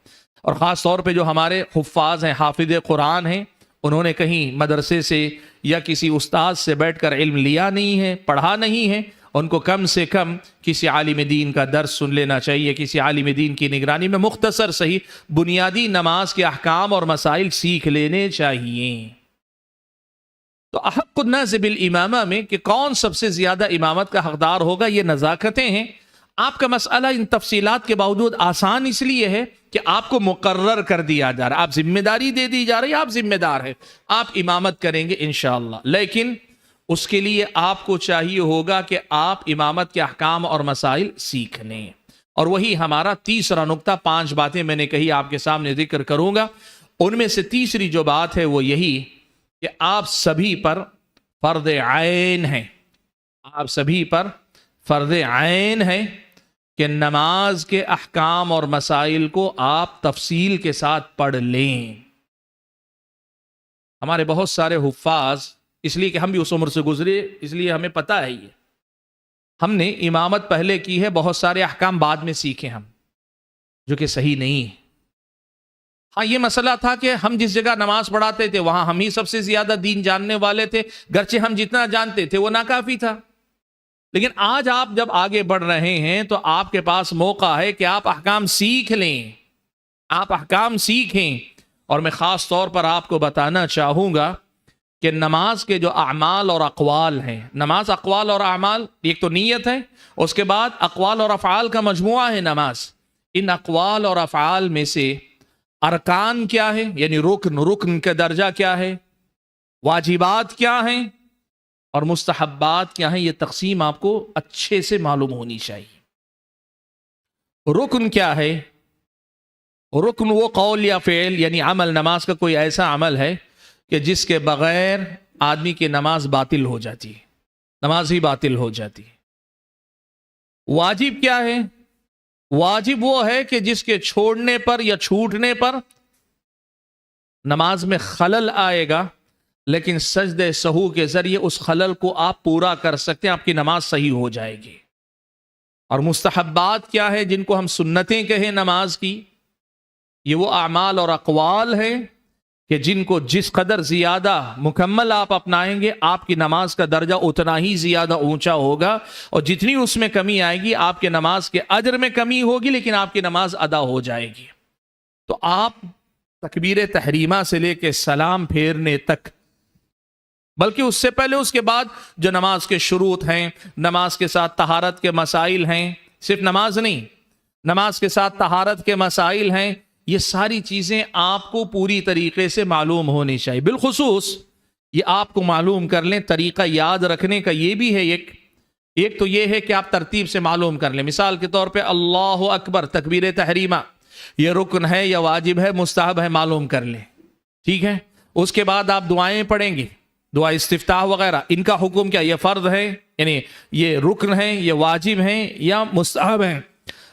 اور خاص طور پہ جو ہمارے حفاظ ہیں، حافظ قرآن ہیں، انہوں نے کہیں مدرسے سے یا کسی استاد سے بیٹھ کر علم لیا نہیں ہے، پڑھا نہیں ہے، ان کو کم سے کم کسی عالم دین کا درس سن لینا چاہیے، کسی عالم دین کی نگرانی میں مختصر صحیح بنیادی نماز کے احکام اور مسائل سیکھ لینے چاہیے۔ تو احق الناس بالامامہ میں کہ کون سب سے زیادہ امامت کا حقدار ہوگا، یہ نزاکتیں ہیں۔ آپ کا مسئلہ ان تفصیلات کے باوجود آسان اس لیے ہے کہ آپ کو مقرر کر دیا جا رہا ہے، آپ ذمہ داری دے دی جا رہی ہے، آپ ذمہ دار ہیں، آپ امامت کریں گے انشاءاللہ۔ لیکن اس کے لیے آپ کو چاہیے ہوگا کہ آپ امامت کے احکام اور مسائل سیکھ لیں۔ اور وہی ہمارا تیسرا نقطہ، 5 باتیں میں نے کہی آپ کے سامنے ذکر کروں گا، ان میں سے تیسری جو بات ہے وہ یہی کہ آپ سبھی پر فرض عین ہیں، آپ سبھی پر فرض عین ہے کہ نماز کے احکام اور مسائل کو آپ تفصیل کے ساتھ پڑھ لیں۔ ہمارے بہت سارے حفاظ، اس لیے کہ ہم بھی اس عمر سے گزرے، اس لیے ہمیں پتہ ہے یہ، ہم نے امامت پہلے کی ہے، بہت سارے احکام بعد میں سیکھے ہم، جو کہ صحیح نہیں ہے۔ ہاں یہ مسئلہ تھا کہ ہم جس جگہ نماز پڑھاتے تھے وہاں ہم ہی سب سے زیادہ دین جاننے والے تھے، گرچہ ہم جتنا جانتے تھے وہ ناکافی تھا۔ لیکن آج آپ جب آگے بڑھ رہے ہیں تو آپ کے پاس موقع ہے کہ آپ احکام سیکھ لیں، آپ احکام سیکھیں۔ اور میں خاص طور پر آپ کو بتانا چاہوں گا کہ نماز کے جو اعمال اور اقوال ہیں، نماز اقوال اور اعمال، ایک تو نیت ہے، اس کے بعد اقوال اور افعال کا مجموعہ ہے نماز۔ ان اقوال اور افعال میں سے ارکان کیا ہے، یعنی رکن کا درجہ کیا ہے، واجبات کیا ہیں اور مستحبات کیا ہیں، یہ تقسیم آپ کو اچھے سے معلوم ہونی چاہیے۔ رکن کیا ہے؟ رکن وہ قول یا فعل یعنی عمل، نماز کا کوئی ایسا عمل ہے کہ جس کے بغیر آدمی کی نماز باطل ہو جاتی ہے، نماز ہی باطل ہو جاتی ہے۔ واجب کیا ہے؟ واجب وہ ہے کہ جس کے چھوڑنے پر یا چھوٹنے پر نماز میں خلل آئے گا، لیکن سجدہ سہو کے ذریعے اس خلل کو آپ پورا کر سکتے ہیں، آپ کی نماز صحیح ہو جائے گی۔ اور مستحبات کیا ہے، جن کو ہم سنتیں کہیں نماز کی، یہ وہ اعمال اور اقوال ہیں کہ جن کو جس قدر زیادہ مکمل آپ اپنائیں گے، آپ کی نماز کا درجہ اتنا ہی زیادہ اونچا ہوگا، اور جتنی اس میں کمی آئے گی آپ کے نماز کے اجر میں کمی ہوگی، لیکن آپ کی نماز ادا ہو جائے گی۔ تو آپ تکبیر تحریمہ سے لے کے سلام پھیرنے تک بلکہ اس سے پہلے اس کے بعد جو نماز کے شروط ہیں، نماز کے ساتھ طہارت کے مسائل ہیں، صرف نماز نہیں، نماز کے ساتھ طہارت کے مسائل ہیں، یہ ساری چیزیں آپ کو پوری طریقے سے معلوم ہونی چاہیے۔ بالخصوص یہ آپ کو معلوم کر لیں، طریقہ یاد رکھنے کا یہ بھی ہے، ایک تو یہ ہے کہ آپ ترتیب سے معلوم کر لیں۔ مثال کے طور پہ اللہ اکبر تکبیر تحریمہ، یہ رکن ہے یا واجب ہے، مستحب ہے، معلوم کر لیں، ٹھیک ہے۔ اس کے بعد آپ دعائیں پڑھیں گے، دعا استفتاح وغیرہ، ان کا حکم کیا، یہ فرض ہے یعنی یہ رکن ہے، یہ واجب ہیں یا مستحب ہیں۔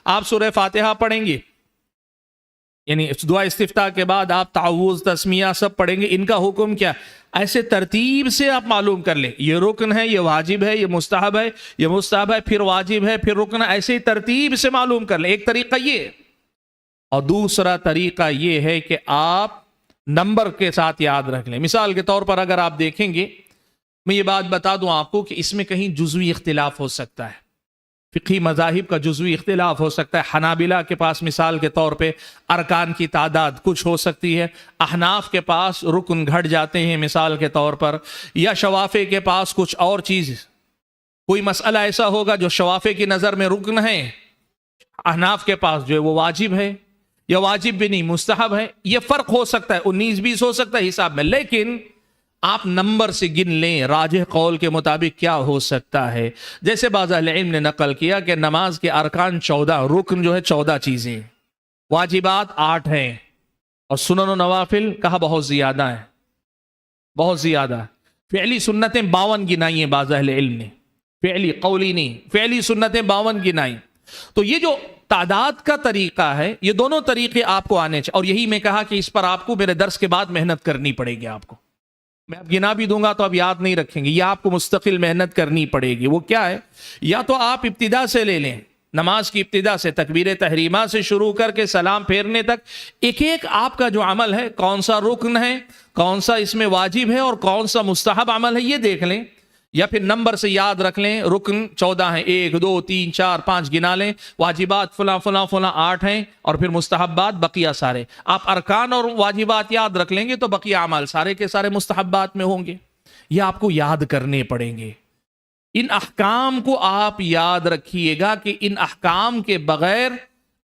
آپ سورہ فاتحہ پڑھیں گے، یعنی دعا استفتاح کے بعد آپ تعوذ تسمیہ سب پڑھیں گے، ان کا حکم کیا، ایسے ترتیب سے آپ معلوم کر لیں، یہ رکن ہے، یہ واجب ہے، یہ مستحب ہے، یہ مستحب ہے، پھر واجب ہے، پھر رکن ہے، ایسے ترتیب سے معلوم کر لیں۔ ایک طریقہ یہ ہے، اور دوسرا طریقہ یہ ہے کہ آپ نمبر کے ساتھ یاد رکھ لیں۔ مثال کے طور پر اگر آپ دیکھیں گے، میں یہ بات بتا دوں آپ کو کہ اس میں کہیں جزوی اختلاف ہو سکتا ہے، فقہی مذاہب کا جزوی اختلاف ہو سکتا ہے۔ حنابلہ کے پاس مثال کے طور پہ ارکان کی تعداد کچھ ہو سکتی ہے، احناف کے پاس رکن گھٹ جاتے ہیں مثال کے طور پر، یا شوافے کے پاس کچھ اور چیز، کوئی مسئلہ ایسا ہوگا جو شوافے کی نظر میں رکن ہے، احناف کے پاس جو ہے وہ واجب ہے، یا واجب بھی نہیں مستحب ہے۔ یہ فرق ہو سکتا ہے، 19-20 ہو سکتا ہے حساب میں، لیکن آپ نمبر سے گن لیں راجح قول کے مطابق کیا ہو سکتا ہے۔ جیسے بعض اہل علم نے نقل کیا کہ نماز کے ارکان 14، رکن جو ہے 14 چیزیں، واجبات 8 ہیں، اور سنن و نوافل کہا بہت زیادہ ہے، بہت زیادہ ہے۔ فعلی سنتیں 52 گنائی ہیں بعض اہل علم نے، فعلی قولی نہیں، فعلی سنتیں 52 گنائی۔ تو یہ جو تعداد کا طریقہ ہے، یہ دونوں طریقے آپ کو آنے چاہیے، اور یہی میں کہا کہ اس پر آپ کو میرے درس کے بعد محنت کرنی پڑے گی۔ آپ کو میں اب گنا بھی دوں گا تو اب یاد نہیں رکھیں گے، یہ آپ کو مستقل محنت کرنی پڑے گی۔ وہ کیا ہے، یا تو آپ ابتدا سے لے لیں، نماز کی ابتدا سے تکبیر تحریمہ سے شروع کر کے سلام پھیرنے تک ایک ایک آپ کا جو عمل ہے، کون سا رکن ہے، کون سا اس میں واجب ہے، اور کون سا مستحب عمل ہے، یہ دیکھ لیں، یا پھر نمبر سے یاد رکھ لیں۔ رکن 14 ہیں، 1 2 3 4 5 گنا لیں، واجبات فلاں فلاں فلاں 8 ہیں، اور پھر مستحبات بقیہ سارے۔ آپ ارکان اور واجبات یاد رکھ لیں گے تو بقیہ اعمال سارے کے سارے مستحبات میں ہوں گے۔ یہ آپ کو یاد کرنے پڑیں گے۔ ان احکام کو آپ یاد رکھیے گا کہ ان احکام کے بغیر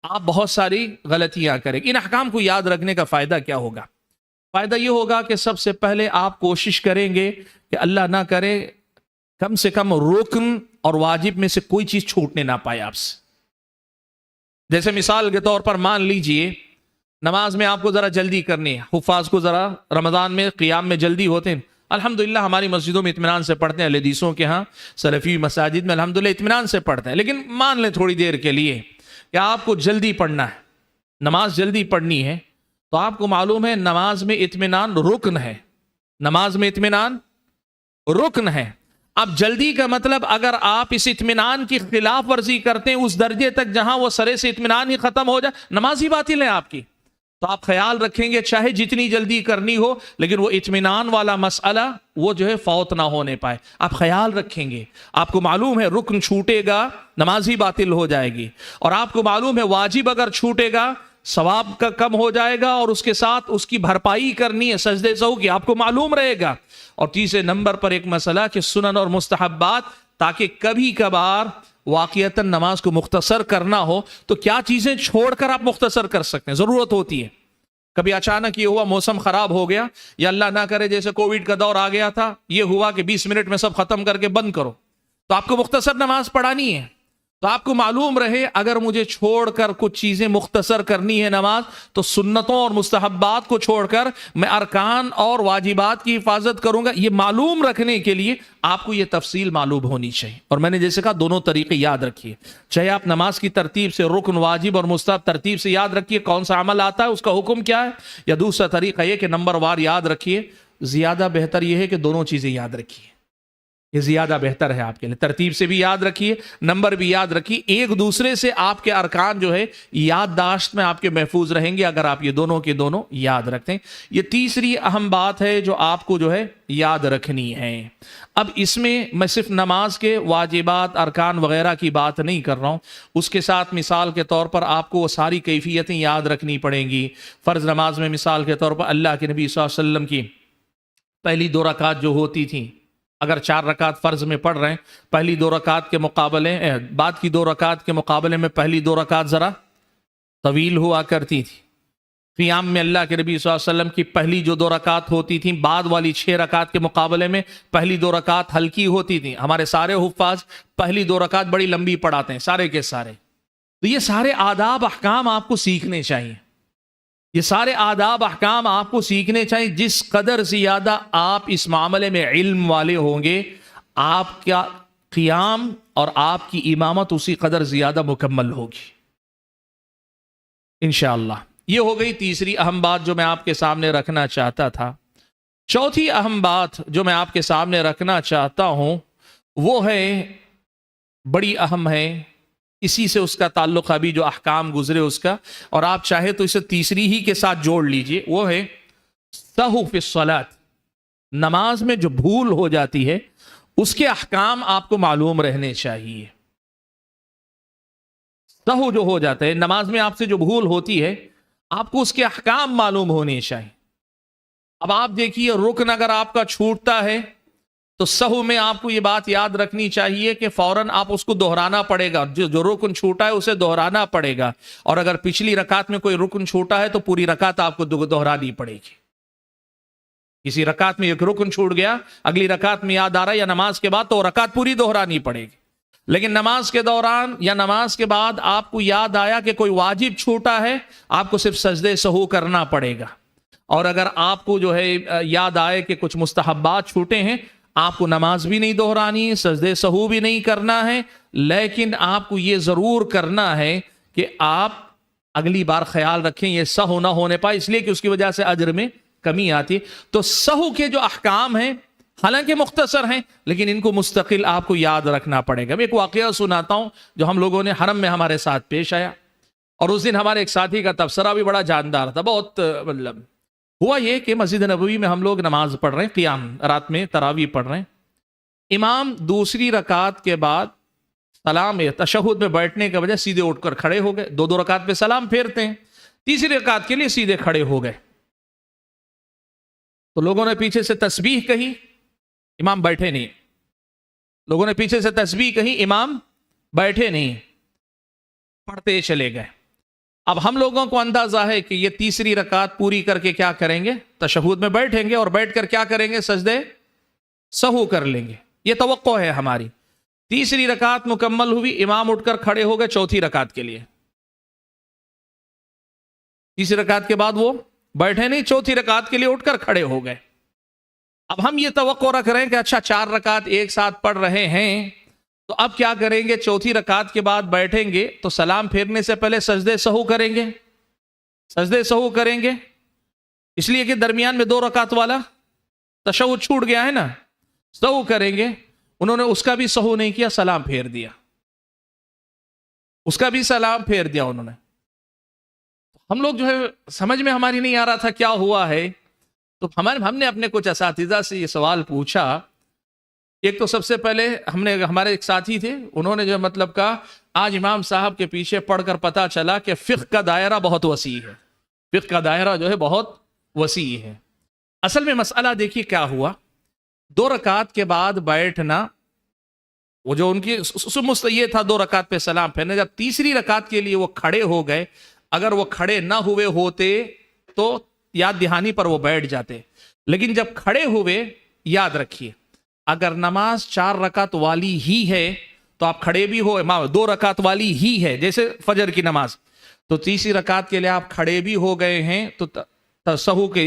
آپ بہت ساری غلطیاں کریں گے۔ ان احکام کو یاد رکھنے کا فائدہ کیا ہوگا؟ فائدہ یہ ہوگا کہ سب سے پہلے آپ کوشش کریں گے کہ اللہ نہ کرے کم سے کم رکن اور واجب میں سے کوئی چیز چھوٹنے نہ پائے آپ سے۔ جیسے مثال کے طور پر مان لیجئے نماز میں آپ کو ذرا جلدی کرنی ہے، حفاظ کو ذرا رمضان میں قیام میں جلدی ہوتے ہیں، الحمدللہ ہماری مسجدوں میں اطمینان سے پڑھتے ہیں، حدیثوں کے ہاں سلفی مساجد میں الحمدللہ اطمینان سے پڑھتے ہیں، لیکن مان لیں تھوڑی دیر کے لیے کہ آپ کو جلدی پڑھنا ہے، نماز جلدی پڑھنی ہے، تو آپ کو معلوم ہے نماز میں اطمینان رکن ہے، نماز میں اطمینان رکن ہے۔ اب جلدی کا مطلب اگر آپ اس اطمینان کی خلاف ورزی کرتے ہیں اس درجے تک جہاں وہ سرے سے اطمینان ہی ختم ہو جائے، نماز ہی باطل ہے آپ کی۔ تو آپ خیال رکھیں گے چاہے جتنی جلدی کرنی ہو، لیکن وہ اطمینان والا مسئلہ وہ جو ہے فوت نہ ہونے پائے، آپ خیال رکھیں گے۔ آپ کو معلوم ہے رکن چھوٹے گا نماز ہی باطل ہو جائے گی، اور آپ کو معلوم ہے واجب اگر چھوٹے گا ثواب کا کم ہو جائے گا، اور اس کے ساتھ اس کی بھرپائی کرنی ہے سجدے سہو کی، آپ کو معلوم رہے گا۔ اور تیسرے نمبر پر ایک مسئلہ کہ سنن اور مستحبات، تاکہ کبھی کبھار واقعتاً نماز کو مختصر کرنا ہو تو کیا چیزیں چھوڑ کر آپ مختصر کر سکتے ہیں، ضرورت ہوتی ہے۔ کبھی اچانک یہ ہوا موسم خراب ہو گیا، یا اللہ نہ کرے جیسے کووڈ کا دور آ گیا تھا، یہ ہوا کہ 20 منٹ میں سب ختم کر کے بند کرو، تو آپ کو مختصر نماز پڑھانی ہے۔ تو آپ کو معلوم رہے اگر مجھے چھوڑ کر کچھ چیزیں مختصر کرنی ہے نماز، تو سنتوں اور مستحبات کو چھوڑ کر میں ارکان اور واجبات کی حفاظت کروں گا۔ یہ معلوم رکھنے کے لیے آپ کو یہ تفصیل معلوم ہونی چاہیے، اور میں نے جیسے کہا دونوں طریقے یاد رکھیے، چاہے آپ نماز کی ترتیب سے رکن واجب اور مستحب ترتیب سے یاد رکھیے کون سا عمل آتا ہے اس کا حکم کیا ہے، یا دوسرا طریقہ یہ کہ نمبر وار یاد رکھیے۔ زیادہ بہتر یہ ہے کہ دونوں چیزیں یاد رکھیے، یہ زیادہ بہتر ہے آپ کے لیے۔ ترتیب سے بھی یاد رکھیے، نمبر بھی یاد رکھیے، ایک دوسرے سے آپ کے ارکان جو ہے یادداشت میں آپ کے محفوظ رہیں گے اگر آپ یہ دونوں کے دونوں یاد رکھتے ہیں۔ یہ تیسری اہم بات ہے جو آپ کو جو ہے یاد رکھنی ہے۔ اب اس میں صرف نماز کے واجبات ارکان وغیرہ کی بات نہیں کر رہا ہوں، اس کے ساتھ مثال کے طور پر آپ کو وہ ساری کیفیتیں یاد رکھنی پڑیں گی۔ فرض نماز میں مثال کے طور پر اللہ کے نبی صلی اللہ علیہ وسلم کی پہلی 2 رکعت جو ہوتی تھیں، اگر 4 رکعت فرض میں پڑھ رہے ہیں، پہلی 2 رکعت کے مقابلے بعد کی 2 رکعت کے مقابلے میں پہلی 2 رکعت ذرا طویل ہوا کرتی تھی۔ قیام میں اللہ کے نبی صلی اللہ علیہ وسلم کی پہلی جو 2 رکعت ہوتی تھیں بعد والی 6 رکعت کے مقابلے میں پہلی 2 رکعت ہلکی ہوتی تھیں۔ ہمارے سارے حفاظ پہلی 2 رکعت بڑی لمبی پڑھاتے ہیں، سارے کے سارے۔ تو یہ سارے آداب احکام آپ کو سیکھنے چاہیے، یہ سارے آداب احکام آپ کو سیکھنے چاہیے۔ جس قدر زیادہ آپ اس معاملے میں علم والے ہوں گے، آپ کا قیام اور آپ کی امامت اسی قدر زیادہ مکمل ہوگی انشاءاللہ۔ یہ ہو گئی تیسری اہم بات جو میں آپ کے سامنے رکھنا چاہتا تھا۔ چوتھی اہم بات جو میں آپ کے سامنے رکھنا چاہتا ہوں وہ ہے، بڑی اہم ہے، اسی سے اس کا تعلق ابھی جو احکام گزرے اس کا، اور آپ چاہے تو اسے تیسری ہی کے ساتھ جوڑ لیجئے، وہ ہے سہو فی الصلاۃ۔ نماز میں جو بھول ہو جاتی ہے اس کے احکام آپ کو معلوم رہنے چاہیے۔ سہو جو ہو جاتا ہے نماز میں، آپ سے جو بھول ہوتی ہے، آپ کو اس کے احکام معلوم ہونے چاہیے۔ اب آپ دیکھیے، رکن اگر آپ کا چھوٹتا ہے تو سہو میں آپ کو یہ بات یاد رکھنی چاہیے کہ فوراً آپ اس کو دہرانا پڑے گا، جو رکن چھوٹا ہے اسے دہرانا پڑے گا، اور اگر پچھلی رکعت میں کوئی رکن چھوٹا ہے تو پوری رکعت آپ کو دہرانی پڑے گی۔ کسی رکعت میں ایک رکن چھوٹ گیا، اگلی رکعت میں یاد آ رہا ہے یا نماز کے بعد، تو رکعت پوری دہرانی پڑے گی۔ لیکن نماز کے دوران یا نماز کے بعد آپ کو یاد آیا کہ کوئی واجب چھوٹا ہے، آپ کو صرف سجدے سہو کرنا پڑے گا، اور اگر آپ کو جو ہے یاد آئے کہ کچھ مستحبات چھوٹے ہیں، آپ کو نماز بھی نہیں دہرانی، سجدے سہو بھی نہیں کرنا ہے، لیکن آپ کو یہ ضرور کرنا ہے کہ آپ اگلی بار خیال رکھیں یہ سہو نہ ہونے پائے، اس لیے کہ اس کی وجہ سے اجر میں کمی آتی ہے۔ تو سہو کے جو احکام ہیں حالانکہ مختصر ہیں، لیکن ان کو مستقل آپ کو یاد رکھنا پڑے گا۔ میں ایک واقعہ سناتا ہوں جو ہم لوگوں نے حرم میں ہمارے ساتھ پیش آیا، اور اس دن ہمارے ایک ساتھی کا تبصرہ بھی بڑا جاندار تھا، بہت مطلب ہوا یہ کہ مسجد نبوی میں ہم لوگ نماز پڑھ رہے ہیں، قیام رات میں تراویح پڑھ رہے ہیں، امام دوسری رکعت کے بعد سلام تشہد میں بیٹھنے کے بجائے سیدھے اٹھ کر کھڑے ہو گئے، 2 رکعت پہ سلام پھیرتے ہیں، تیسری رکعت کے لیے سیدھے کھڑے ہو گئے، تو لوگوں نے پیچھے سے تسبیح کہی، امام بیٹھے نہیں، لوگوں نے پیچھے سے تسبیح کہی، امام بیٹھے نہیں، پڑھتے چلے گئے۔ اب ہم لوگوں کو اندازہ ہے کہ یہ تیسری رکعت پوری کر کے کیا کریں گے، تشہد میں بیٹھیں گے، اور بیٹھ کر کیا کریں گے، سجدے سہو کر لیں گے، یہ توقع ہے ہماری۔ تیسری رکعت مکمل ہوئی، امام اٹھ کر کھڑے ہو گئے چوتھی رکعت کے لیے، تیسری رکعت کے بعد وہ بیٹھے نہیں، چوتھی رکعت کے لیے اٹھ کر کھڑے ہو گئے۔ اب ہم یہ توقع رکھ رہے ہیں کہ اچھا 4 رکعت ایک ساتھ پڑھ رہے ہیں، تو اب کیا کریں گے، چوتھی رکعت کے بعد بیٹھیں گے تو سلام پھیرنے سے پہلے سجدے سہو کریں گے، سجدے سہو کریں گے، اس لیے کہ درمیان میں 2 رکعت والا تشہد چھوٹ گیا ہے نا، سہو کریں گے۔ انہوں نے اس کا بھی سہو نہیں کیا، سلام پھیر دیا، اس کا بھی سلام پھیر دیا انہوں نے۔ ہم لوگ جو ہے سمجھ میں ہماری نہیں آ رہا تھا کیا ہوا ہے، تو ہم نے اپنے کچھ اساتذہ سے یہ سوال پوچھا۔ ایک تو سب سے پہلے ہمارے ایک ساتھی تھے، انہوں نے جو مطلب کہا، آج امام صاحب کے پیچھے پڑھ کر پتا چلا کہ فقہ کا دائرہ بہت وسیع ہے، فقہ کا دائرہ جو ہے بہت وسیع ہے۔ اصل میں مسئلہ دیکھیے کیا ہوا، 2 رکعت کے بعد بیٹھنا، وہ جو ان کی یہ تھا 2 رکعت پہ سلام پھیرنا، جب تیسری رکعت کے لیے وہ کھڑے ہو گئے، اگر وہ کھڑے نہ ہوئے ہوتے تو یاد دہانی پر وہ بیٹھ جاتے، لیکن جب کھڑے ہوئے، یاد رکھیے اگر نماز 4 رکعت والی ہی ہے تو آپ کھڑے بھی ہو، 2 رکعت والی ہی ہے جیسے فجر کی نماز، تو تیسری رکعت کے لیے آپ کھڑے بھی ہو گئے ہیں تو سہو کے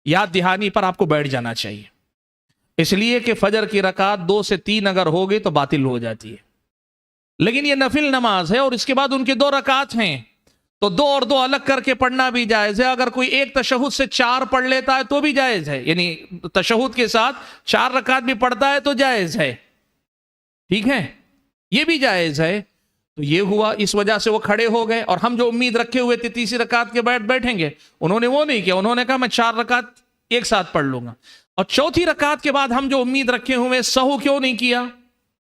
یاد دہانی پر آپ کو بیٹھ جانا چاہیے، اس لیے کہ فجر کی رکعت 2 سے 3 اگر ہوگی تو باطل ہو جاتی ہے، لیکن یہ نفل نماز ہے اور اس کے بعد ان کے 2 رکعت ہیں، تو 2 اور 2 الگ کر کے پڑھنا بھی جائز ہے۔ اگر کوئی ایک تشہد سے 4 پڑھ لیتا ہے تو بھی جائز ہے، یعنی تشہد کے ساتھ 4 رکعت بھی پڑھتا ہے تو جائز ہے، ٹھیک ہے، یہ بھی جائز ہے۔ تو یہ ہوا، اس وجہ سے وہ کھڑے ہو گئے، اور ہم جو امید رکھے ہوئے تھے تیسری رکعت کے بعد بیٹھیں گے، انہوں نے وہ نہیں کیا، انہوں نے کہا میں 4 رکعت ایک ساتھ پڑھ لوں گا۔ اور چوتھی رکعت کے بعد ہم جو امید رکھے ہوئے، سہو کیوں نہیں کیا،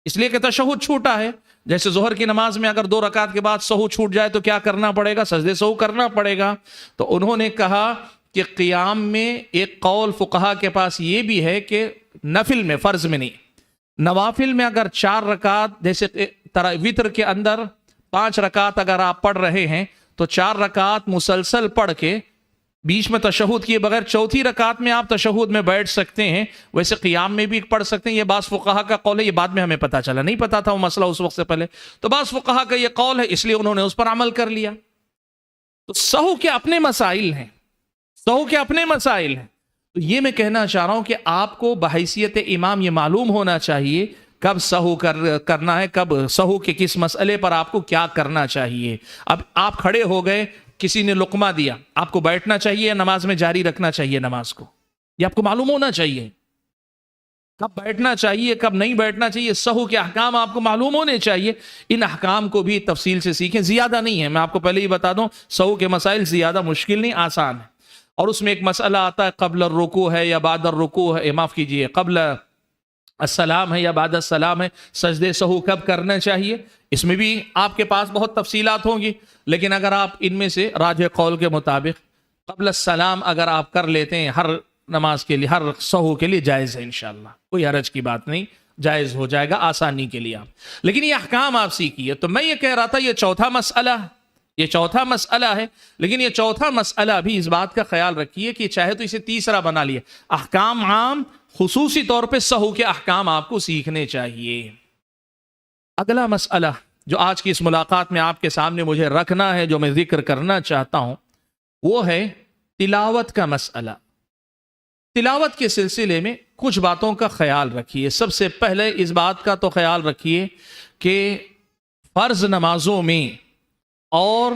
اس لیے کہ تشہد چھوٹا ہے۔ جیسے ظہر کی نماز میں اگر 2 رکعت کے بعد سہو چھوٹ جائے تو کیا کرنا پڑے گا، سجدے سہو کرنا پڑے گا۔ تو انہوں نے کہا کہ قیام میں ایک قول فقہا کے پاس یہ بھی ہے کہ نفل میں، فرض میں نہیں، نوافل میں اگر 4 رکعت، جیسے وتر کے اندر 5 رکعت اگر آپ پڑھ رہے ہیں تو 4 رکعت مسلسل پڑھ کے بیچ میں تشہد کیے بغیر چوتھی رکعت میں آپ تشہد میں بیٹھ سکتے ہیں. ویسے قیام میں بھی پڑھ سکتے ہیں، یہ بعض فقہا کا قول ہے، یہ بعد میں ہمیں پتا چلا، نہیں پتا تھا وہ مسئلہ اس وقت سے پہلے، تو بعض فقہا کا یہ قول ہے، اس لیے انہوں نے اس پر عمل کر لیا. تو سہو کے اپنے مسائل ہیں، سہو کے اپنے مسائل ہیں. تو یہ میں کہنا چاہ رہا ہوں کہ آپ کو بحیثیت امام یہ معلوم ہونا چاہیے کب سہو کرنا ہے، کب سہو کے کس مسئلے پر آپ کو کیا کرنا چاہیے. اب آپ کھڑے ہو گئے، کسی نے لقمہ دیا، آپ کو بیٹھنا چاہیے یا نماز میں جاری رکھنا چاہیے نماز کو، یہ آپ کو معلوم ہونا چاہیے. کب بیٹھنا چاہیے، کب نہیں بیٹھنا چاہیے، سہو کے احکام آپ کو معلوم ہونے چاہیے. ان احکام کو بھی تفصیل سے سیکھیں، زیادہ نہیں ہے، میں آپ کو پہلے ہی بتا دوں، سہو کے مسائل زیادہ مشکل نہیں، آسان ہے. اور اس میں ایک مسئلہ آتا ہے قبل الرکوع ہے یا بعد الرکوع ہے، معاف کیجئے، قبل السلام ہے یا بعد السلام ہے، سجدے سہو کب کرنا چاہیے. اس میں بھی آپ کے پاس بہت تفصیلات ہوں گی، لیکن اگر آپ ان میں سے راجح قول کے مطابق قبل السلام اگر آپ کر لیتے ہیں ہر نماز کے لیے، ہر سہو کے لیے جائز ہے، انشاءاللہ کوئی حرج کی بات نہیں، جائز ہو جائے گا آسانی کے لیے آپ. لیکن یہ احکام آپ سیکھیے. تو میں یہ کہہ رہا تھا یہ چوتھا مسئلہ ہے، لیکن یہ چوتھا مسئلہ بھی اس بات کا خیال رکھیے کہ چاہے تو اسے تیسرا بنا لیے، احکام عام، خصوصی طور پہ سہو کے احکام آپ کو سیکھنے چاہیے. اگلا مسئلہ جو آج کی اس ملاقات میں آپ کے سامنے مجھے رکھنا ہے، جو میں ذکر کرنا چاہتا ہوں، وہ ہے تلاوت کا مسئلہ. تلاوت کے سلسلے میں کچھ باتوں کا خیال رکھیے. سب سے پہلے اس بات کا تو خیال رکھیے کہ فرض نمازوں میں اور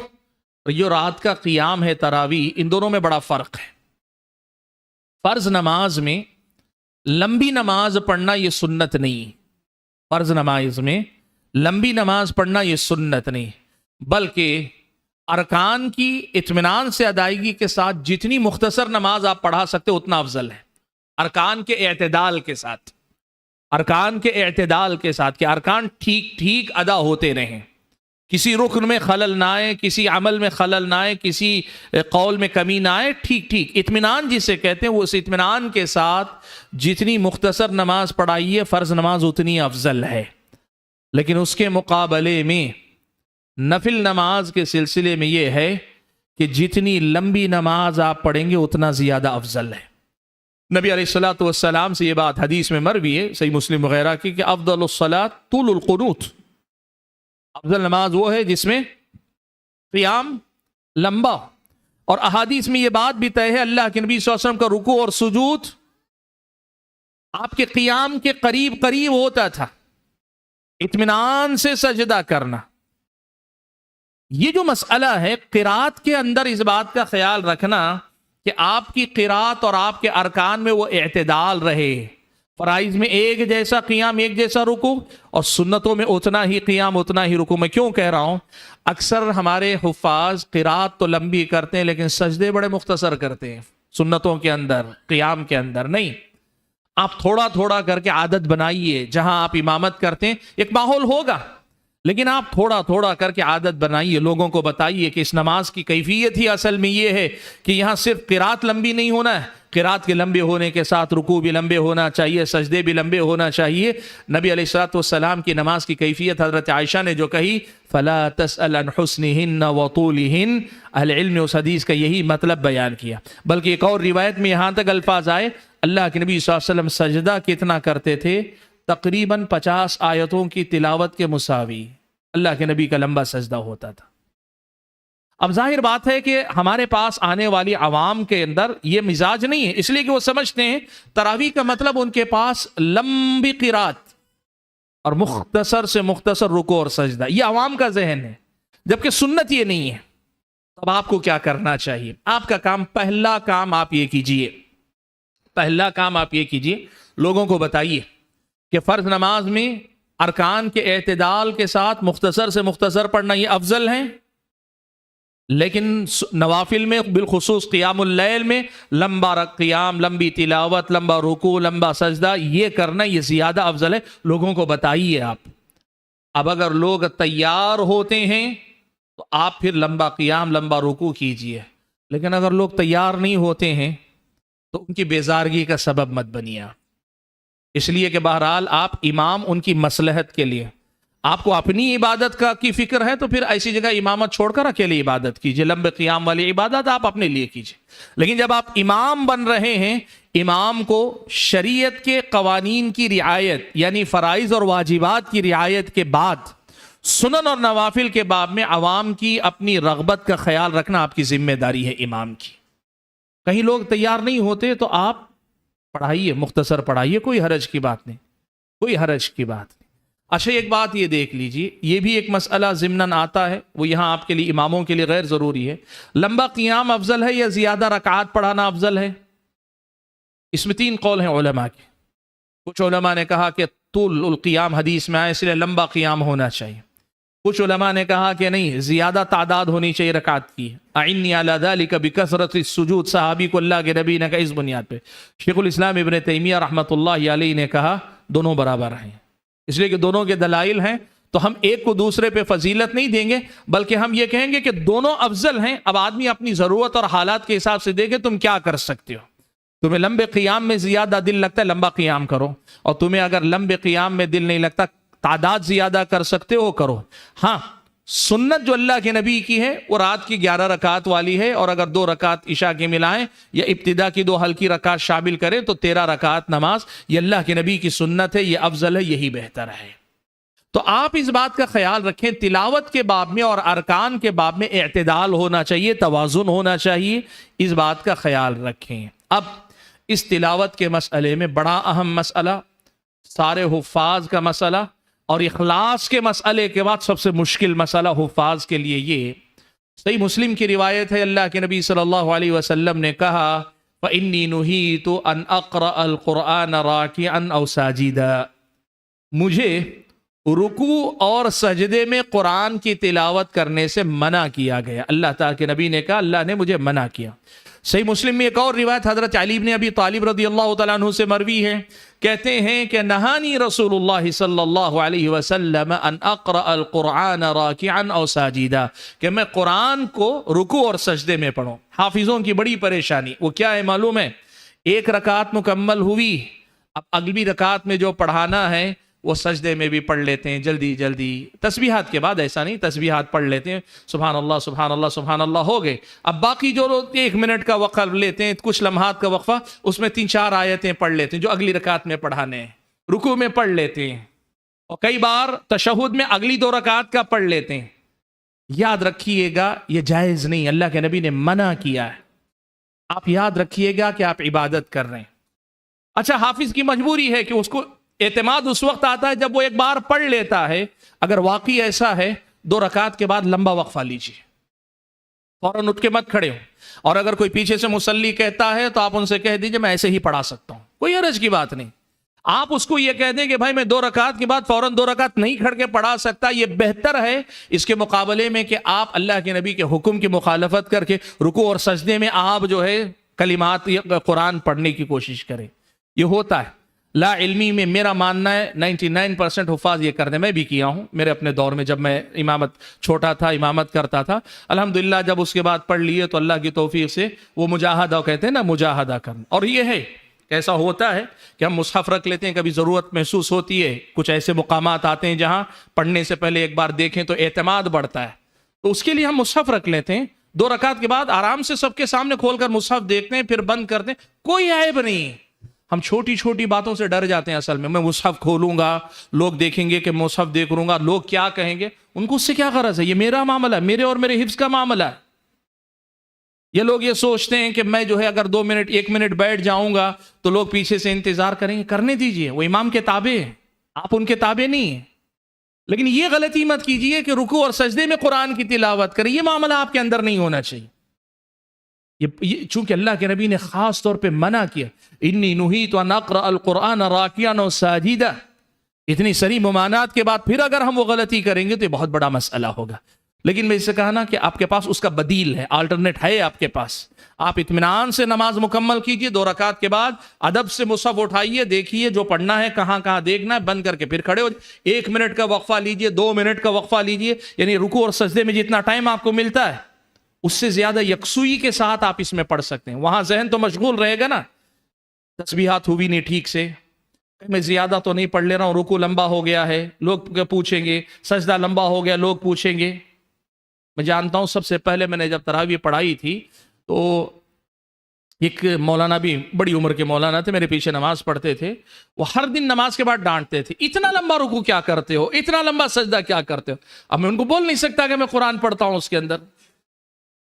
جو رات کا قیام ہے تراویح، ان دونوں میں بڑا فرق ہے. فرض نماز میں لمبی نماز پڑھنا یہ سنت نہیں، فرض نماز میں لمبی نماز پڑھنا یہ سنت نہیں، بلکہ ارکان کی اطمینان سے ادائیگی کے ساتھ جتنی مختصر نماز آپ پڑھا سکتے اتنا افضل ہے. ارکان کے اعتدال کے ساتھ، ارکان کے اعتدال کے ساتھ کہ ارکان ٹھیک ٹھیک ادا ہوتے رہیں، کسی رکن میں خلل نہ آئے، کسی عمل میں خلل نہ آئے، کسی قول میں کمی نہ آئے، ٹھیک ٹھیک اطمینان جسے کہتے ہیں، وہ اس اطمینان کے ساتھ جتنی مختصر نماز پڑھائیے فرض نماز اتنی افضل ہے. لیکن اس کے مقابلے میں نفل نماز کے سلسلے میں یہ ہے کہ جتنی لمبی نماز آپ پڑھیں گے اتنا زیادہ افضل ہے. نبی علیہ الصلوۃ والسلام سے یہ بات حدیث میں مروی ہے، صحیح مسلم وغیرہ کی، کہ افضل الصلاۃ طول القنوت، افضل نماز وہ ہے جس میں قیام لمبا. اور احادیث میں یہ بات بھی طے ہے، اللہ کے نبی صلی اللہ علیہ وسلم کا رکوع اور سجود آپ کے قیام کے قریب قریب ہوتا تھا، اطمینان سے سجدہ کرنا. یہ جو مسئلہ ہے قرات کے اندر، اس بات کا خیال رکھنا کہ آپ کی قرات اور آپ کے ارکان میں وہ اعتدال رہے. فرائض میں ایک جیسا قیام، ایک جیسا رکوع، اور سنتوں میں اتنا ہی قیام، اتنا ہی رکوع. میں کیوں کہہ رہا ہوں، اکثر ہمارے حفاظ قرات تو لمبی کرتے ہیں لیکن سجدے بڑے مختصر کرتے ہیں سنتوں کے اندر، قیام کے اندر نہیں. آپ تھوڑا تھوڑا کر کے عادت بنائیے. جہاں آپ امامت کرتے ہیں ایک ماحول ہوگا، لیکن آپ تھوڑا تھوڑا کر کے عادت بنائیے. لوگوں کو بتائیے کہ اس نماز کی کیفیت ہی اصل میں یہ ہے کہ یہاں صرف قرات لمبی نہیں ہونا ہے، قرات کے لمبے ہونے کے ساتھ رکوع بھی لمبے ہونا چاہیے، سجدے بھی لمبے ہونا چاہیے. نبی علیہ الصلوۃ والسلام کی نماز کی کیفیت حضرت عائشہ نے جو کہی، فَلَا تَسْأَلْ عَنْ حُسْنِهِنَّ وَطُولِهِنَّ، اہل علم نے اس حدیث کا یہی مطلب بیان کیا. بلکہ ایک اور روایت میں یہاں تک الفاظ آئے، اللہ کے نبی صلی اللہ علیہ وسلم سجدہ کتنا کرتے تھے؟ تقریباً 50 آیتوں کی تلاوت کے مساوی اللہ کے نبی کا لمبا سجدہ ہوتا تھا. اب ظاہر بات ہے کہ ہمارے پاس آنے والی عوام کے اندر یہ مزاج نہیں ہے، اس لیے کہ وہ سمجھتے ہیں تراویح کا مطلب ان کے پاس لمبی قرات اور مختصر سے مختصر رکوع اور سجدہ، یہ عوام کا ذہن ہے، جبکہ سنت یہ نہیں ہے. اب آپ کو کیا کرنا چاہیے؟ آپ کا کام، پہلا کام آپ یہ کیجئے، لوگوں کو بتائیے کہ فرض نماز میں ارکان کے اعتدال کے ساتھ مختصر سے مختصر پڑھنا یہ افضل ہے، لیکن نوافل میں بالخصوص قیام اللیل میں لمبا قیام، لمبی تلاوت، لمبا رکوع، لمبا سجدہ یہ کرنا یہ زیادہ افضل ہے. لوگوں کو بتائیے آپ. اب اگر لوگ تیار ہوتے ہیں تو آپ پھر لمبا قیام، لمبا رکوع کیجئے، لیکن اگر لوگ تیار نہیں ہوتے ہیں تو ان کی بیزارگی کا سبب مت بنیے آپ، اس لیے کہ بہرحال آپ امام ان کی مصلحت کے لیے، آپ کو اپنی عبادت کی فکر ہے تو پھر ایسی جگہ امامت چھوڑ کر اکیلے عبادت کیجیے، لمبے قیام والی عبادت آپ اپنے لیے کیجیے. لیکن جب آپ امام بن رہے ہیں، امام کو شریعت کے قوانین کی رعایت یعنی فرائض اور واجبات کی رعایت کے بعد سنن اور نوافل کے باب میں عوام کی اپنی رغبت کا خیال رکھنا آپ کی ذمہ داری ہے امام کی. کہیں لوگ تیار نہیں ہوتے تو آپ پڑھائیے، مختصر پڑھائیے، کوئی حرج کی بات نہیں، کوئی حرج کی بات نہیں. اچھا ایک بات یہ دیکھ لیجئے، یہ بھی ایک مسئلہ ضمناً آتا ہے، وہ یہاں آپ کے لیے اماموں کے لیے غیر ضروری ہے. لمبا قیام افضل ہے یا زیادہ رکعات پڑھانا افضل ہے؟ اس میں 3 قول ہیں علماء کے. کچھ علماء نے کہا کہ طول القیام حدیث میں آئے اس لیے لمبا قیام ہونا چاہیے. کچھ علماء نے کہا کہ نہیں، زیادہ تعداد ہونی چاہیے رکعات کی. اعنی علی ذلک بکثرۃ السجود، صحابی کو اللہ کے نبی نے کہا اس بنیاد پہ. شیخ الاسلام ابن تیمیہ رحمۃ اللہ علیہ نے کہا دونوں برابر ہیں، اس لیے کہ دونوں کے دلائل ہیں، تو ہم ایک کو دوسرے پہ فضیلت نہیں دیں گے، بلکہ ہم یہ کہیں گے کہ دونوں افضل ہیں. اب آدمی اپنی ضرورت اور حالات کے حساب سے دیکھے تم کیا کر سکتے ہو. تمہیں لمبے قیام میں زیادہ دل لگتا ہے، لمبا قیام کرو، اور تمہیں اگر لمبے قیام میں دل نہیں لگتا، تعداد زیادہ کر سکتے ہو کرو. ہاں سنت جو اللہ کے نبی کی ہے وہ رات کی 11 رکعات والی ہے، اور اگر 2 رکعت عشاء کی ملائیں یا ابتدا کی 2 ہلکی رکعت شامل کریں تو 13 رکعت نماز، یہ اللہ کے نبی کی سنت ہے، یہ افضل ہے، یہی بہتر ہے. تو آپ اس بات کا خیال رکھیں، تلاوت کے باب میں اور ارکان کے باب میں اعتدال ہونا چاہیے، توازن ہونا چاہیے، اس بات کا خیال رکھیں. اب اس تلاوت کے مسئلے میں بڑا اہم مسئلہ، سارے حفاظ کا مسئلہ، اور اخلاص کے مسئلے کے بعد سب سے مشکل مسئلہ حفاظ کے لیے یہ. صحیح مسلم کی روایت ہے، اللہ کے نبی صلی اللہ علیہ وسلم نے کہا فَإِنِّي نُهِيتُ أَنْ أَقْرَأَ الْقُرْآنَ رَاكِعًا أَوْ سَاجِدًا، مجھے رکوع اور سجدے میں قرآن کی تلاوت کرنے سے منع کیا گیا. اللہ تعالیٰ کے نبی نے کہا اللہ نے مجھے منع کیا. صحیح مسلم میں ایک اور روایت حضرت علی بن ابی طالب رضی اللہ تعالیٰ عنہ سے مروی ہے، کہتے ہیں کہ نہانی رسول اللہ صلی اللہ علیہ وسلم ان اقرأ القرآن راکعا او ساجدا، کہ میں قرآن کو رکوع اور سجدے میں پڑھوں. حافظوں کی بڑی پریشانی وہ کیا ہے معلوم ہے؟ 1 رکعت مکمل ہوئی، اب اگلی رکعت میں جو پڑھانا ہے وہ سجدے میں بھی پڑھ لیتے ہیں جلدی جلدی. تسبیحات کے بعد ایسا نہیں، تسبیحات پڑھ لیتے ہیں، سبحان اللہ سبحان اللہ سبحان اللہ ہو گئے. اب باقی جو 1 منٹ کا وقفہ لیتے ہیں، کچھ لمحات کا وقفہ، اس میں 3-4 آیتیں پڑھ لیتے ہیں جو اگلی رکعت میں پڑھانے ہیں، رکوع میں پڑھ لیتے ہیں، اور کئی بار تشہد میں اگلی 2 رکعت کا پڑھ لیتے ہیں. یاد رکھیے گا یہ جائز نہیں، اللہ کے نبی نے منع کیا ہے. آپ یاد رکھیے گا کہ آپ عبادت کر رہے ہیں. اچھا حافظ کی مجبوری ہے کہ اس کو اعتماد اس وقت آتا ہے جب وہ ایک بار پڑھ لیتا ہے. اگر واقعی ایسا ہے 2 رکعت کے بعد لمبا وقفہ لیجیے، فوراً اٹھ کے مت کھڑے ہو. اور اگر کوئی پیچھے سے مصلی کہتا ہے تو آپ ان سے کہہ دیجئے میں ایسے ہی پڑھا سکتا ہوں، کوئی حرج کی بات نہیں. آپ اس کو یہ کہہ دیں کہ بھائی میں 2 رکعت کے بعد فوراً 2 رکعت نہیں کھڑ کے پڑھا سکتا، یہ بہتر ہے اس کے مقابلے میں کہ آپ اللہ کے نبی کے حکم کی مخالفت کر کے رکوع اور سجدے میں آپ جو ہے کلمات قرآن پڑھنے کی کوشش کریں. یہ ہوتا ہے لا علمی میں. میرا ماننا ہے 99% حفاظ یہ کرتے، میں بھی کیا ہوں میرے اپنے دور میں، جب میں امامت چھوٹا تھا امامت کرتا تھا. الحمدللہ جب اس کے بعد پڑھ لیے تو اللہ کی توفیق سے وہ مجاہدہ کہتے ہیں نا، مجاہدہ کرنا. اور یہ ہے ایسا ہوتا ہے کہ ہم مصحف رکھ لیتے ہیں، کبھی ضرورت محسوس ہوتی ہے، کچھ ایسے مقامات آتے ہیں جہاں پڑھنے سے پہلے ایک بار دیکھیں تو اعتماد بڑھتا ہے، تو اس کے لیے ہم مصحف رکھ لیتے ہیں. 2 رکعت کے بعد آرام سے سب کے سامنے کھول کر مصحف دیکھتے ہیں، پھر بند کرتے ہیں، کوئی عیب نہیں. ہم چھوٹی چھوٹی باتوں سے ڈر جاتے ہیں. اصل میں مصحف کھولوں گا، لوگ دیکھیں گے کہ مصحف دیکھ رہوں گا، لوگ کیا کہیں گے، ان کو اس سے کیا غرض ہے؟ یہ میرا معاملہ ہے، میرے اور میرے حفظ کا معاملہ ہے. یہ لوگ یہ سوچتے ہیں کہ میں جو ہے اگر 2 منٹ 1 منٹ بیٹھ جاؤں گا تو لوگ پیچھے سے انتظار کریں گے. کرنے دیجئے، وہ امام کے تابع ہیں، آپ ان کے تابع نہیں ہیں. لیکن یہ غلطی مت کیجئے کہ رکوع اور سجدے میں قرآن کی تلاوت کریں، یہ معاملہ آپ کے اندر نہیں ہونا چاہیے. یہ چونکہ اللہ کے نبی نے خاص طور پہ منع کیا، انی نہیت ان اقرأ القرآن راکعا و ساجدا، اتنی ساری ممانعات کے بعد پھر اگر ہم وہ غلطی کریں گے تو یہ بہت بڑا مسئلہ ہوگا. لیکن میں اس سے کہا نا کہ آپ کے پاس اس کا بدیل ہے، آلٹرنیٹ ہے آپ کے پاس. آپ اطمینان سے نماز مکمل کیجئے. 2 رکعت کے بعد ادب سے مصحف اٹھائیے، دیکھیے جو پڑھنا ہے کہاں کہاں دیکھنا ہے، بند کر کے پھر کھڑے ہو. 1 منٹ کا وقفہ لیجئے، 2 منٹ کا وقفہ لیجئے، یعنی رکوع اور سجدے میں جتنا ٹائم آپ کو ملتا ہے اس سے زیادہ یکسوئی کے ساتھ آپ اس میں پڑھ سکتے ہیں. وہاں ذہن تو مشغول رہے گا نا, تسبیحات ہوئی نہیں ٹھیک سے, میں زیادہ تو نہیں پڑھ لے رہا ہوں, رکوع لمبا ہو گیا ہے لوگ پوچھیں گے, سجدہ لمبا ہو گیا لوگ پوچھیں گے. میں جانتا ہوں سب سے پہلے میں نے جب تراویح پڑھائی تھی تو ایک مولانا بھی بڑی عمر کے مولانا تھے, میرے پیچھے نماز پڑھتے تھے. وہ ہر دن نماز کے بعد ڈانٹتے تھے, اتنا لمبا رکوع کیا کرتے ہو, اتنا لمبا سجدہ کیا کرتے ہو. اب میں ان کو بول نہیں سکتا کہ میں قرآن پڑھتا ہوں اس کے اندر,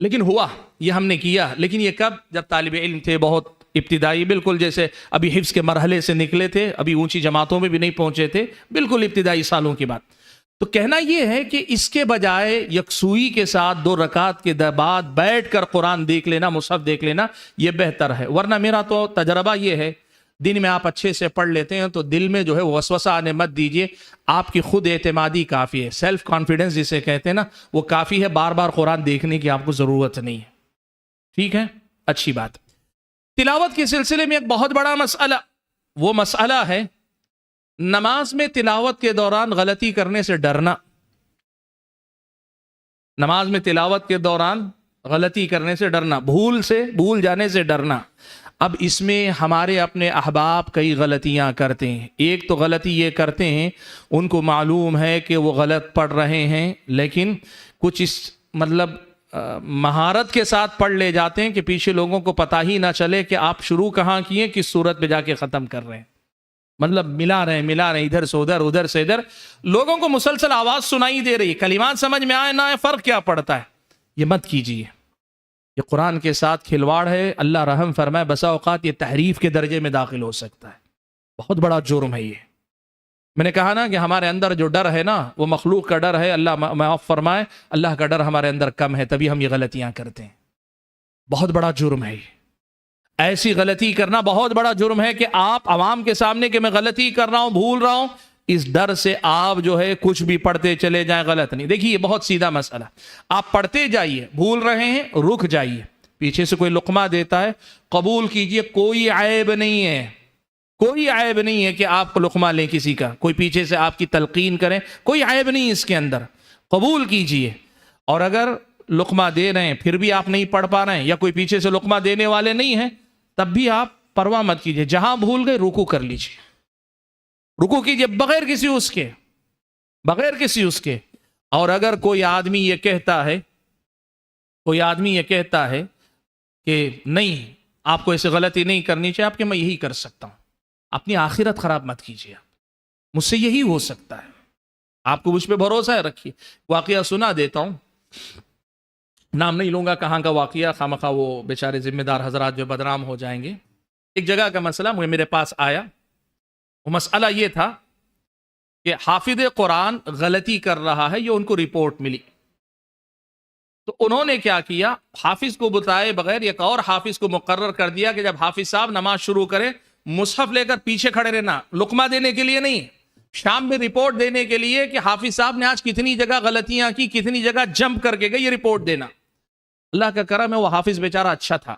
لیکن ہوا یہ ہم نے کیا. لیکن یہ کب, جب طالب علم تھے, بہت ابتدائی, بالکل جیسے ابھی حفظ کے مرحلے سے نکلے تھے, ابھی اونچی جماعتوں میں بھی نہیں پہنچے تھے, بالکل ابتدائی سالوں کی بات. تو کہنا یہ ہے کہ اس کے بجائے یکسوئی کے ساتھ 2 رکعت کے بعد بیٹھ کر قرآن دیکھ لینا, مصحف دیکھ لینا, یہ بہتر ہے. ورنہ میرا تو تجربہ یہ ہے, دن میں آپ اچھے سے پڑھ لیتے ہیں تو دل میں جو ہے وسوسہ آنے مت دیجئے. آپ کی خود اعتمادی کافی ہے, سیلف کانفیڈنس جسے کہتے ہیں نا, وہ کافی ہے. بار بار قرآن دیکھنے کی آپ کو ضرورت نہیں ہے. ٹھیک ہے, اچھی بات. تلاوت کے سلسلے میں ایک بہت بڑا مسئلہ, وہ مسئلہ ہے نماز میں تلاوت کے دوران غلطی کرنے سے ڈرنا. نماز میں تلاوت کے دوران غلطی کرنے سے ڈرنا, بھول جانے سے ڈرنا. اب اس میں ہمارے اپنے احباب کئی غلطیاں کرتے ہیں. ایک تو غلطی یہ کرتے ہیں, ان کو معلوم ہے کہ وہ غلط پڑھ رہے ہیں, لیکن کچھ اس مہارت کے ساتھ پڑھ لے جاتے ہیں کہ پیچھے لوگوں کو پتہ ہی نہ چلے کہ آپ شروع کہاں کیے, کس صورت پہ جا کے ختم کر رہے ہیں. ملا رہے ہیں ادھر سے ادھر, ادھر سے ادھر. لوگوں کو مسلسل آواز سنائی دے رہی, کلمات سمجھ میں آئے نہ آئے, فرق کیا پڑتا ہے. یہ مت کیجیے, یہ قرآن کے ساتھ کھلواڑ ہے. اللہ رحم فرمائے, بسا اوقات یہ تحریف کے درجے میں داخل ہو سکتا ہے. بہت بڑا جرم ہے یہ. میں نے کہا نا کہ ہمارے اندر جو ڈر ہے نا, وہ مخلوق کا ڈر ہے. اللہ معاف فرمائے, اللہ کا ڈر ہمارے اندر کم ہے, تبھی ہم یہ غلطیاں کرتے ہیں. بہت بڑا جرم ہے یہ. ایسی غلطی کرنا بہت بڑا جرم ہے کہ آپ عوام کے سامنے کہ میں غلطی کر رہا ہوں, بھول رہا ہوں, اس ڈر سے آپ جو ہے کچھ بھی پڑھتے چلے جائیں, غلط نہیں. دیکھیے یہ بہت سیدھا مسئلہ, آپ پڑھتے جائیے, بھول رہے ہیں رک جائیے, پیچھے سے کوئی لقمہ دیتا ہے قبول کیجئے, کوئی عیب نہیں ہے. کوئی عیب نہیں ہے کہ آپ کو لقمہ لیں کسی کا, کوئی پیچھے سے آپ کی تلقین کریں, کوئی عیب نہیں اس کے اندر. قبول کیجئے. اور اگر لقمہ دے رہے ہیں پھر بھی آپ نہیں پڑھ پا رہے ہیں, یا کوئی پیچھے سے لقمہ دینے والے نہیں ہیں, تب بھی آپ پرواہ مت کیجئے. جہاں بھول گئے رکوع کر لیجئے, رکوع کیجئے بغیر کسی اس کے. اور اگر کوئی آدمی یہ کہتا ہے کہ نہیں آپ کو ایسے غلطی نہیں کرنی چاہیے, آپ کہ میں یہی کر سکتا ہوں, اپنی آخرت خراب مت کیجئے. مجھ سے یہی ہو سکتا ہے, آپ کو مجھ پہ بھروسہ ہے, رکھیے. واقعہ سنا دیتا ہوں, نام نہیں لوں گا کہاں کا واقعہ, خامخواہ وہ بیچارے ذمہ دار حضرات جو بدنام ہو جائیں گے. ایک جگہ کا مسئلہ میرے پاس آیا. وہ مسئلہ یہ تھا کہ حافظ قرآن غلطی کر رہا ہے, یہ ان کو رپورٹ ملی. تو انہوں نے کیا کیا, حافظ کو بتائے بغیر ایک اور حافظ کو مقرر کر دیا کہ جب حافظ صاحب نماز شروع کریں مصحف لے کر پیچھے کھڑے رہنا, لقمہ دینے کے لیے نہیں, شام میں رپورٹ دینے کے لیے کہ حافظ صاحب نے آج کتنی جگہ غلطیاں کی, کتنی جگہ جمپ کر کے گئے, یہ رپورٹ دینا. اللہ کا کرم ہے, وہ حافظ بیچارہ اچھا تھا,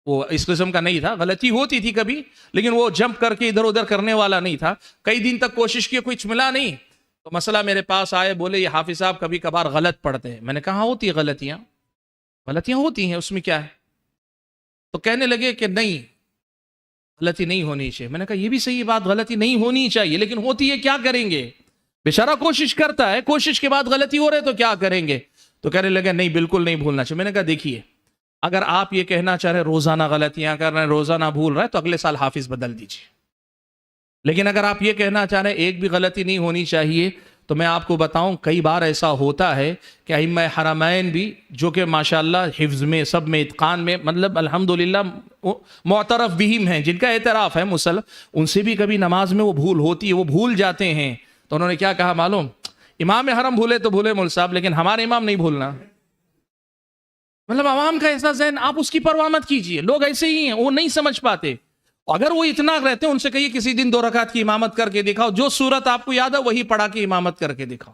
وہ اس قسم کا نہیں تھا. غلطی ہوتی تھی کبھی, لیکن وہ جمپ کر کے ادھر ادھر کرنے والا نہیں تھا. کئی دن تک کوشش کی, کچھ ملا نہیں. تو مسئلہ میرے پاس آئے, بولے یہ حافظ صاحب کبھی کبھار غلط پڑھتے ہیں. میں نے کہا ہوتی ہے غلطیاں ہوتی ہیں, اس میں کیا ہے. تو کہنے لگے کہ نہیں غلطی نہیں ہونی چاہیے. میں نے کہا یہ بھی صحیح بات, غلطی نہیں ہونی چاہیے, لیکن ہوتی ہے, کیا کریں گے. بیچارہ کوشش کرتا ہے, کوشش کے بعد غلطی ہو رہے تو کیا کریں گے. تو کہنے لگے نہیں بالکل نہیں بھولنا چاہیے. میں نے کہا دیکھیے, اگر آپ یہ کہنا چاہ رہے روزانہ غلطیاں کر رہے ہیں, روزانہ بھول رہے ہیں, تو اگلے سال حافظ بدل دیجیے. لیکن اگر آپ یہ کہنا چاہ رہے ہیں ایک بھی غلطی نہیں ہونی چاہیے, تو میں آپ کو بتاؤں کئی بار ایسا ہوتا ہے کہ ائمہ حرمین بھی جو کہ ماشاءاللہ حفظ میں سب میں اتقان میں الحمدللہ معترف بہم ہیں, جن کا اعتراف ہے ان سے بھی کبھی نماز میں وہ بھول ہوتی ہے, وہ بھول جاتے ہیں. تو انہوں نے کیا کہا معلوم, امام حرم بھولے تو بھولے مول صاحب, لیکن ہمارے امام نہیں بھولنا. عوام کا ایسا ذہن, آپ اس کی پرواہ مت کیجئے. لوگ ایسے ہی ہیں, وہ نہیں سمجھ پاتے. اگر وہ اتنا رہتے ہیں, ان سے کہیے کسی دن 2 رکعت کی امامت کر کے دکھاؤ, جو سورت آپ کو یاد ہے وہی پڑھا کے امامت کر کے دکھاؤ.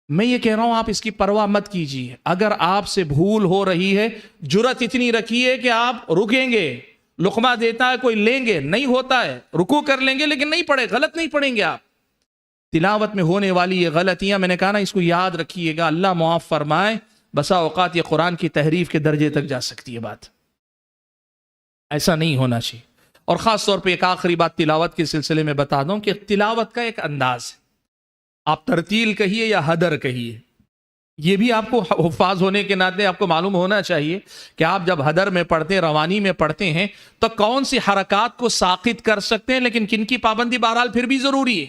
میں یہ کہہ رہا ہوں آپ اس کی پرواہ مت کیجئے. اگر آپ سے بھول ہو رہی ہے, جرأت اتنی رکھیے کہ آپ رکیں گے. لقمہ دیتا ہے کوئی, لیں گے, نہیں ہوتا ہے رکوع کر لیں گے, لیکن نہیں پڑھے, غلط نہیں پڑھیں گے آپ. تلاوت میں ہونے والی یہ غلطیاں, میں نے کہا نا, اس کو یاد رکھیے گا. اللہ معاف فرمائے, بسا اوقات یہ قرآن کی تحریف کے درجے تک جا سکتی ہے بات. ایسا نہیں ہونا چاہیے. اور خاص طور پہ ایک آخری بات تلاوت کے سلسلے میں بتا دوں کہ تلاوت کا ایک انداز ہے. آپ ترتیل کہیے یا حدر کہیے، یہ بھی آپ کو حفاظ ہونے کے ناطے آپ کو معلوم ہونا چاہیے کہ آپ جب حدر میں پڑھتے ہیں، روانی میں پڑھتے ہیں، تو کون سی حرکات کو ساقط کر سکتے ہیں، لیکن کن کی پابندی بہرحال پھر بھی ضروری ہے.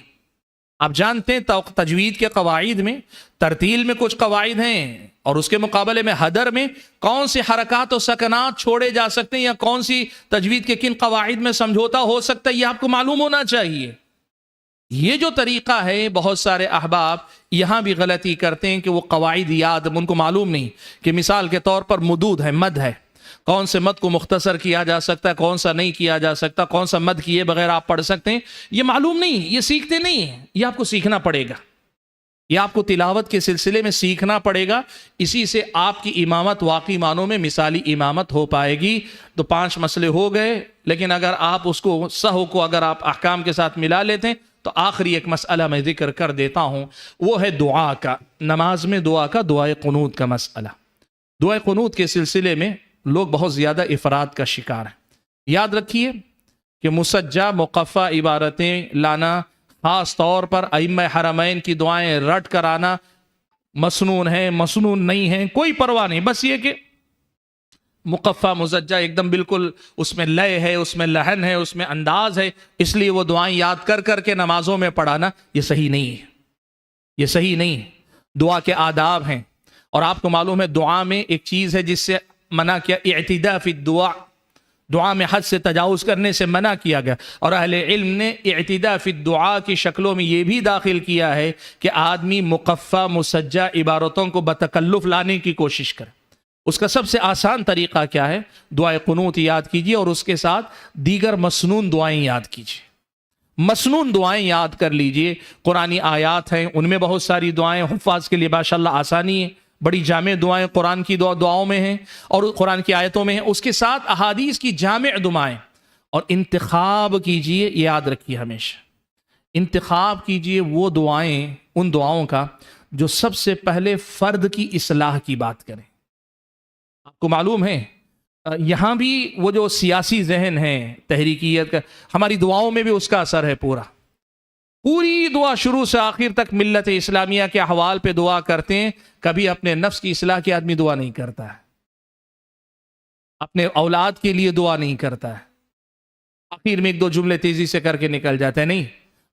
آپ جانتے ہیں تجوید کے قواعد میں ترتیل میں کچھ قواعد ہیں، اور اس کے مقابلے میں حدر میں کون سے حرکات و سکنات چھوڑے جا سکتے ہیں، یا کون سی تجوید کے کن قواعد میں سمجھوتا ہو سکتا ہے، یہ آپ کو معلوم ہونا چاہیے. یہ جو طریقہ ہے، بہت سارے احباب یہاں بھی غلطی کرتے ہیں کہ وہ قواعد یاد ان کو معلوم نہیں کہ مثال کے طور پر مدود ہے، مد ہے، کون سے مد کو مختصر کیا جا سکتا ہے، کون سا نہیں کیا جا سکتا، کون سا مد کیے بغیر آپ پڑھ سکتے ہیں، یہ معلوم نہیں، یہ سیکھتے نہیں ہیں. یہ آپ کو سیکھنا پڑے گا، یہ آپ کو تلاوت کے سلسلے میں سیکھنا پڑے گا. اسی سے آپ کی امامت واقعی معنوں میں مثالی امامت ہو پائے گی. تو 5 مسئلے ہو گئے، لیکن اگر آپ اس کو سہو کو اگر آپ احکام کے ساتھ ملا لیتے ہیں تو آخری ایک مسئلہ میں ذکر کر دیتا ہوں، وہ ہے دعا کا. نماز میں دعا کا، دعائے قنوت کا مسئلہ. دعائے قنوت کے سلسلے میں لوگ بہت زیادہ افراد کا شکار ہیں. یاد رکھیے کہ مسجع مقفع عبارتیں لانا، خاص طور پر ائمہ حرمین کی دعائیں رٹ کر آنا، مسنون ہیں مسنون نہیں ہیں کوئی پرواہ نہیں، بس یہ کہ مقفع مسجع ایک دم بالکل اس میں لے ہے، اس میں لحن ہے، اس میں انداز ہے، اس لیے وہ دعائیں یاد کر کر کے نمازوں میں پڑھانا یہ صحیح نہیں ہے، یہ صحیح نہیں ہے. دعا کے آداب ہیں، اور آپ کو معلوم ہے دعا میں ایک چیز ہے جس سے منع کیا، اعتداء فی الدعاء، دعا میں حد سے تجاوز کرنے سے منع کیا گیا. اور اہل علم نے اعتداء فی الدعاء کی شکلوں میں یہ بھی داخل کیا ہے کہ آدمی مقفع مسجع عبارتوں کو بتکلف لانے کی کوشش کرے. اس کا سب سے آسان طریقہ کیا ہے؟ دعائے قنوت یاد کیجیے، اور اس کے ساتھ دیگر مسنون دعائیں یاد کیجیے. مسنون دعائیں یاد کر لیجئے. قرآنی آیات ہیں، ان میں بہت ساری دعائیں حفاظ کے لیے ماشاءاللہ آسانی ہے، بڑی جامع دعائیں قرآن کی دعاؤں میں ہیں اور قرآن کی آیتوں میں ہیں. اس کے ساتھ احادیث کی جامع دعائیں. اور انتخاب کیجئے، یاد رکھیے ہمیشہ انتخاب کیجئے وہ دعائیں، ان دعاؤں کا جو سب سے پہلے فرد کی اصلاح کی بات کریں. آپ کو معلوم ہے یہاں بھی وہ جو سیاسی ذہن ہے تحریکیت کا، ہماری دعاؤں میں بھی اس کا اثر ہے. پوری دعا شروع سے آخر تک ملت اسلامیہ کے احوال پہ دعا کرتے ہیں، کبھی اپنے نفس کی اصلاح کے آدمی دعا نہیں کرتا ہے، اپنے اولاد کے لیے دعا نہیں کرتا ہے، آخر میں 1-2 جملے تیزی سے کر کے نکل جاتے ہیں. نہیں،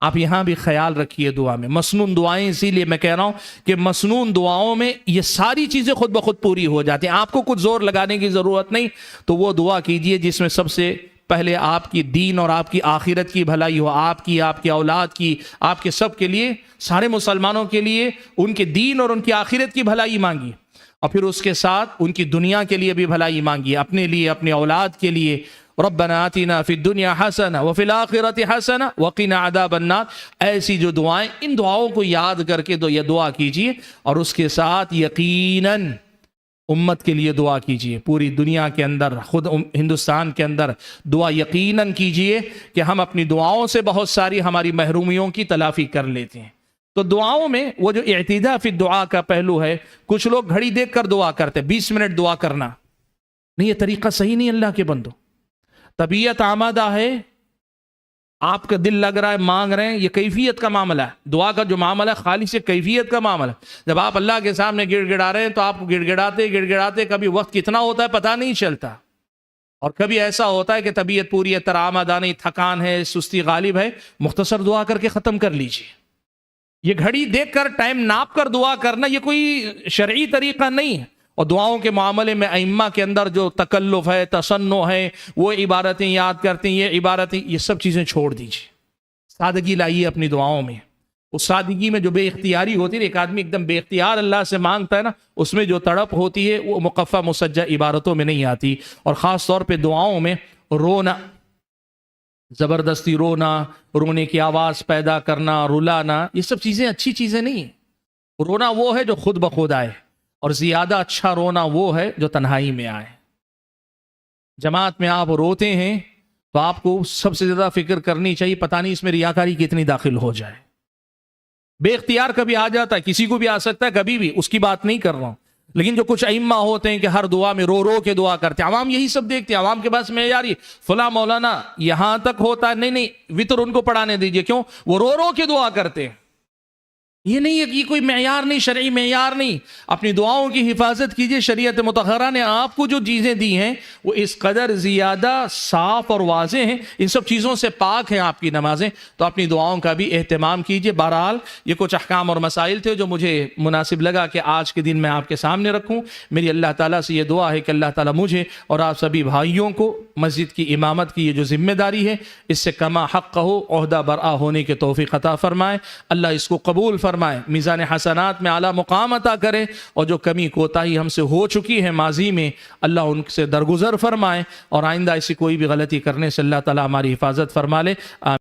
آپ یہاں بھی خیال رکھیے دعا میں مسنون دعائیں. اسی لیے میں کہہ رہا ہوں کہ مسنون دعاؤں میں یہ ساری چیزیں خود بخود پوری ہو جاتی ہیں، آپ کو کچھ زور لگانے کی ضرورت نہیں. تو وہ دعا کیجئے جس میں سب سے پہلے آپ کی دین اور آپ کی آخرت کی بھلائی ہو، آپ کی اولاد کی، آپ کے سب کے لیے، سارے مسلمانوں کے لیے ان کے دین اور ان کی آخرت کی بھلائی مانگی، اور پھر اس کے ساتھ ان کی دنیا کے لیے بھی بھلائی مانگی، اپنے لیے، اپنی اولاد کے لیے. ربنا آتنا فی الدنیا حسنہ وفی الآخرۃ حسنہ وقنا عذاب النار. ایسی جو دعائیں، ان دعاؤں کو یاد کر کے یہ دعا کیجئے، اور اس کے ساتھ یقیناً امت کے لیے دعا کیجئے. پوری دنیا کے اندر، خود ہندوستان کے اندر دعا یقیناً کیجئے کہ ہم اپنی دعاؤں سے بہت ساری ہماری محرومیوں کی تلافی کر لیتے ہیں. تو دعاؤں میں وہ جو اعتداء فی الدعاء کا پہلو ہے، کچھ لوگ گھڑی دیکھ کر دعا کرتے، 20 منٹ دعا کرنا نہیں، یہ طریقہ صحیح نہیں. اللہ کے بندو، طبیعت آمادہ ہے، آپ کا دل لگ رہا ہے، مانگ رہے ہیں، یہ کیفیت کا معاملہ ہے. دعا کا جو معاملہ ہے خالص کیفیت کا معاملہ ہے. جب آپ اللہ کے سامنے گڑ گڑا رہے ہیں تو آپ گڑ گڑاتے کبھی وقت کتنا ہوتا ہے پتہ نہیں چلتا، اور کبھی ایسا ہوتا ہے کہ طبیعت پوری ہے، آمادہ نہیں، تھکان ہے، سستی غالب ہے، مختصر دعا کر کے ختم کر لیجیے. یہ گھڑی دیکھ کر ٹائم ناپ کر دعا کرنا یہ کوئی شرعی طریقہ نہیں ہے. اور دعاؤں کے معاملے میں ائمہ کے اندر جو تکلف ہے، تصنع ہے، وہ عبارتیں یاد کرتے ہیں، یہ عبارتیں، یہ سب چیزیں چھوڑ دیجیے. سادگی لائیے اپنی دعاؤں میں. اس سادگی میں جو بے اختیاری ہوتی ہے، ایک آدمی ایک دم بے اختیار اللہ سے مانگتا ہے نا، اس میں جو تڑپ ہوتی ہے وہ مقفع مسجع عبارتوں میں نہیں آتی. اور خاص طور پہ دعاؤں میں رونا، زبردستی رونا، رونے کی آواز پیدا کرنا، رلانا، یہ سب چیزیں اچھی چیزیں نہیں ہیں. رونا وہ ہے جو خود بخود آئے، اور زیادہ اچھا رونا وہ ہے جو تنہائی میں آئے. جماعت میں آپ روتے ہیں تو آپ کو سب سے زیادہ فکر کرنی چاہیے، پتہ نہیں اس میں ریاکاری کتنی داخل ہو جائے. بے اختیار کبھی آ جاتا ہے، کسی کو بھی آ سکتا ہے کبھی بھی، اس کی بات نہیں کر رہا ہوں. لیکن جو کچھ ائمہ ہوتے ہیں کہ ہر دعا میں رو رو کے دعا کرتے ہیں، عوام یہی سب دیکھتے ہیں، عوام کے پاس معیار یہ فلاں مولانا یہاں تک ہوتا ہے، نہیں وطر ان کو پڑھانے دیجئے، کیوں؟ وہ رو رو کے دعا کرتے ہیں۔ یہ نہیں ہے کہ یہ کوئی معیار نہیں، شرعی معیار نہیں۔ اپنی دعاؤں کی حفاظت کیجئے، شریعت مطہرہ نے آپ کو جو چیزیں دی ہیں وہ اس قدر زیادہ صاف اور واضح ہیں، ان سب چیزوں سے پاک ہیں آپ کی نمازیں، تو اپنی دعاؤں کا بھی اہتمام کیجئے۔ بہرحال یہ کچھ احکام اور مسائل تھے جو مجھے مناسب لگا کہ آج کے دن میں آپ کے سامنے رکھوں۔ میری اللہ تعالیٰ سے یہ دعا ہے کہ اللہ تعالیٰ مجھے اور آپ سبھی بھائیوں کو مسجد کی امامت کی یہ جو ذمہ داری ہے اس سے کما حق ہو عہدہ برآ ہونے کے توفیق عطا فرمائے، اللہ اس کو قبول فرمائے، میزان حسنات میں اعلیٰ مقام عطا کرے، اور جو کمی کوتاہی ہم سے ہو چکی ہے ماضی میں اللہ ان سے درگزر فرمائے، اور آئندہ ایسی کوئی بھی غلطی کرنے سے اللہ تعالیٰ ہماری حفاظت فرما لے۔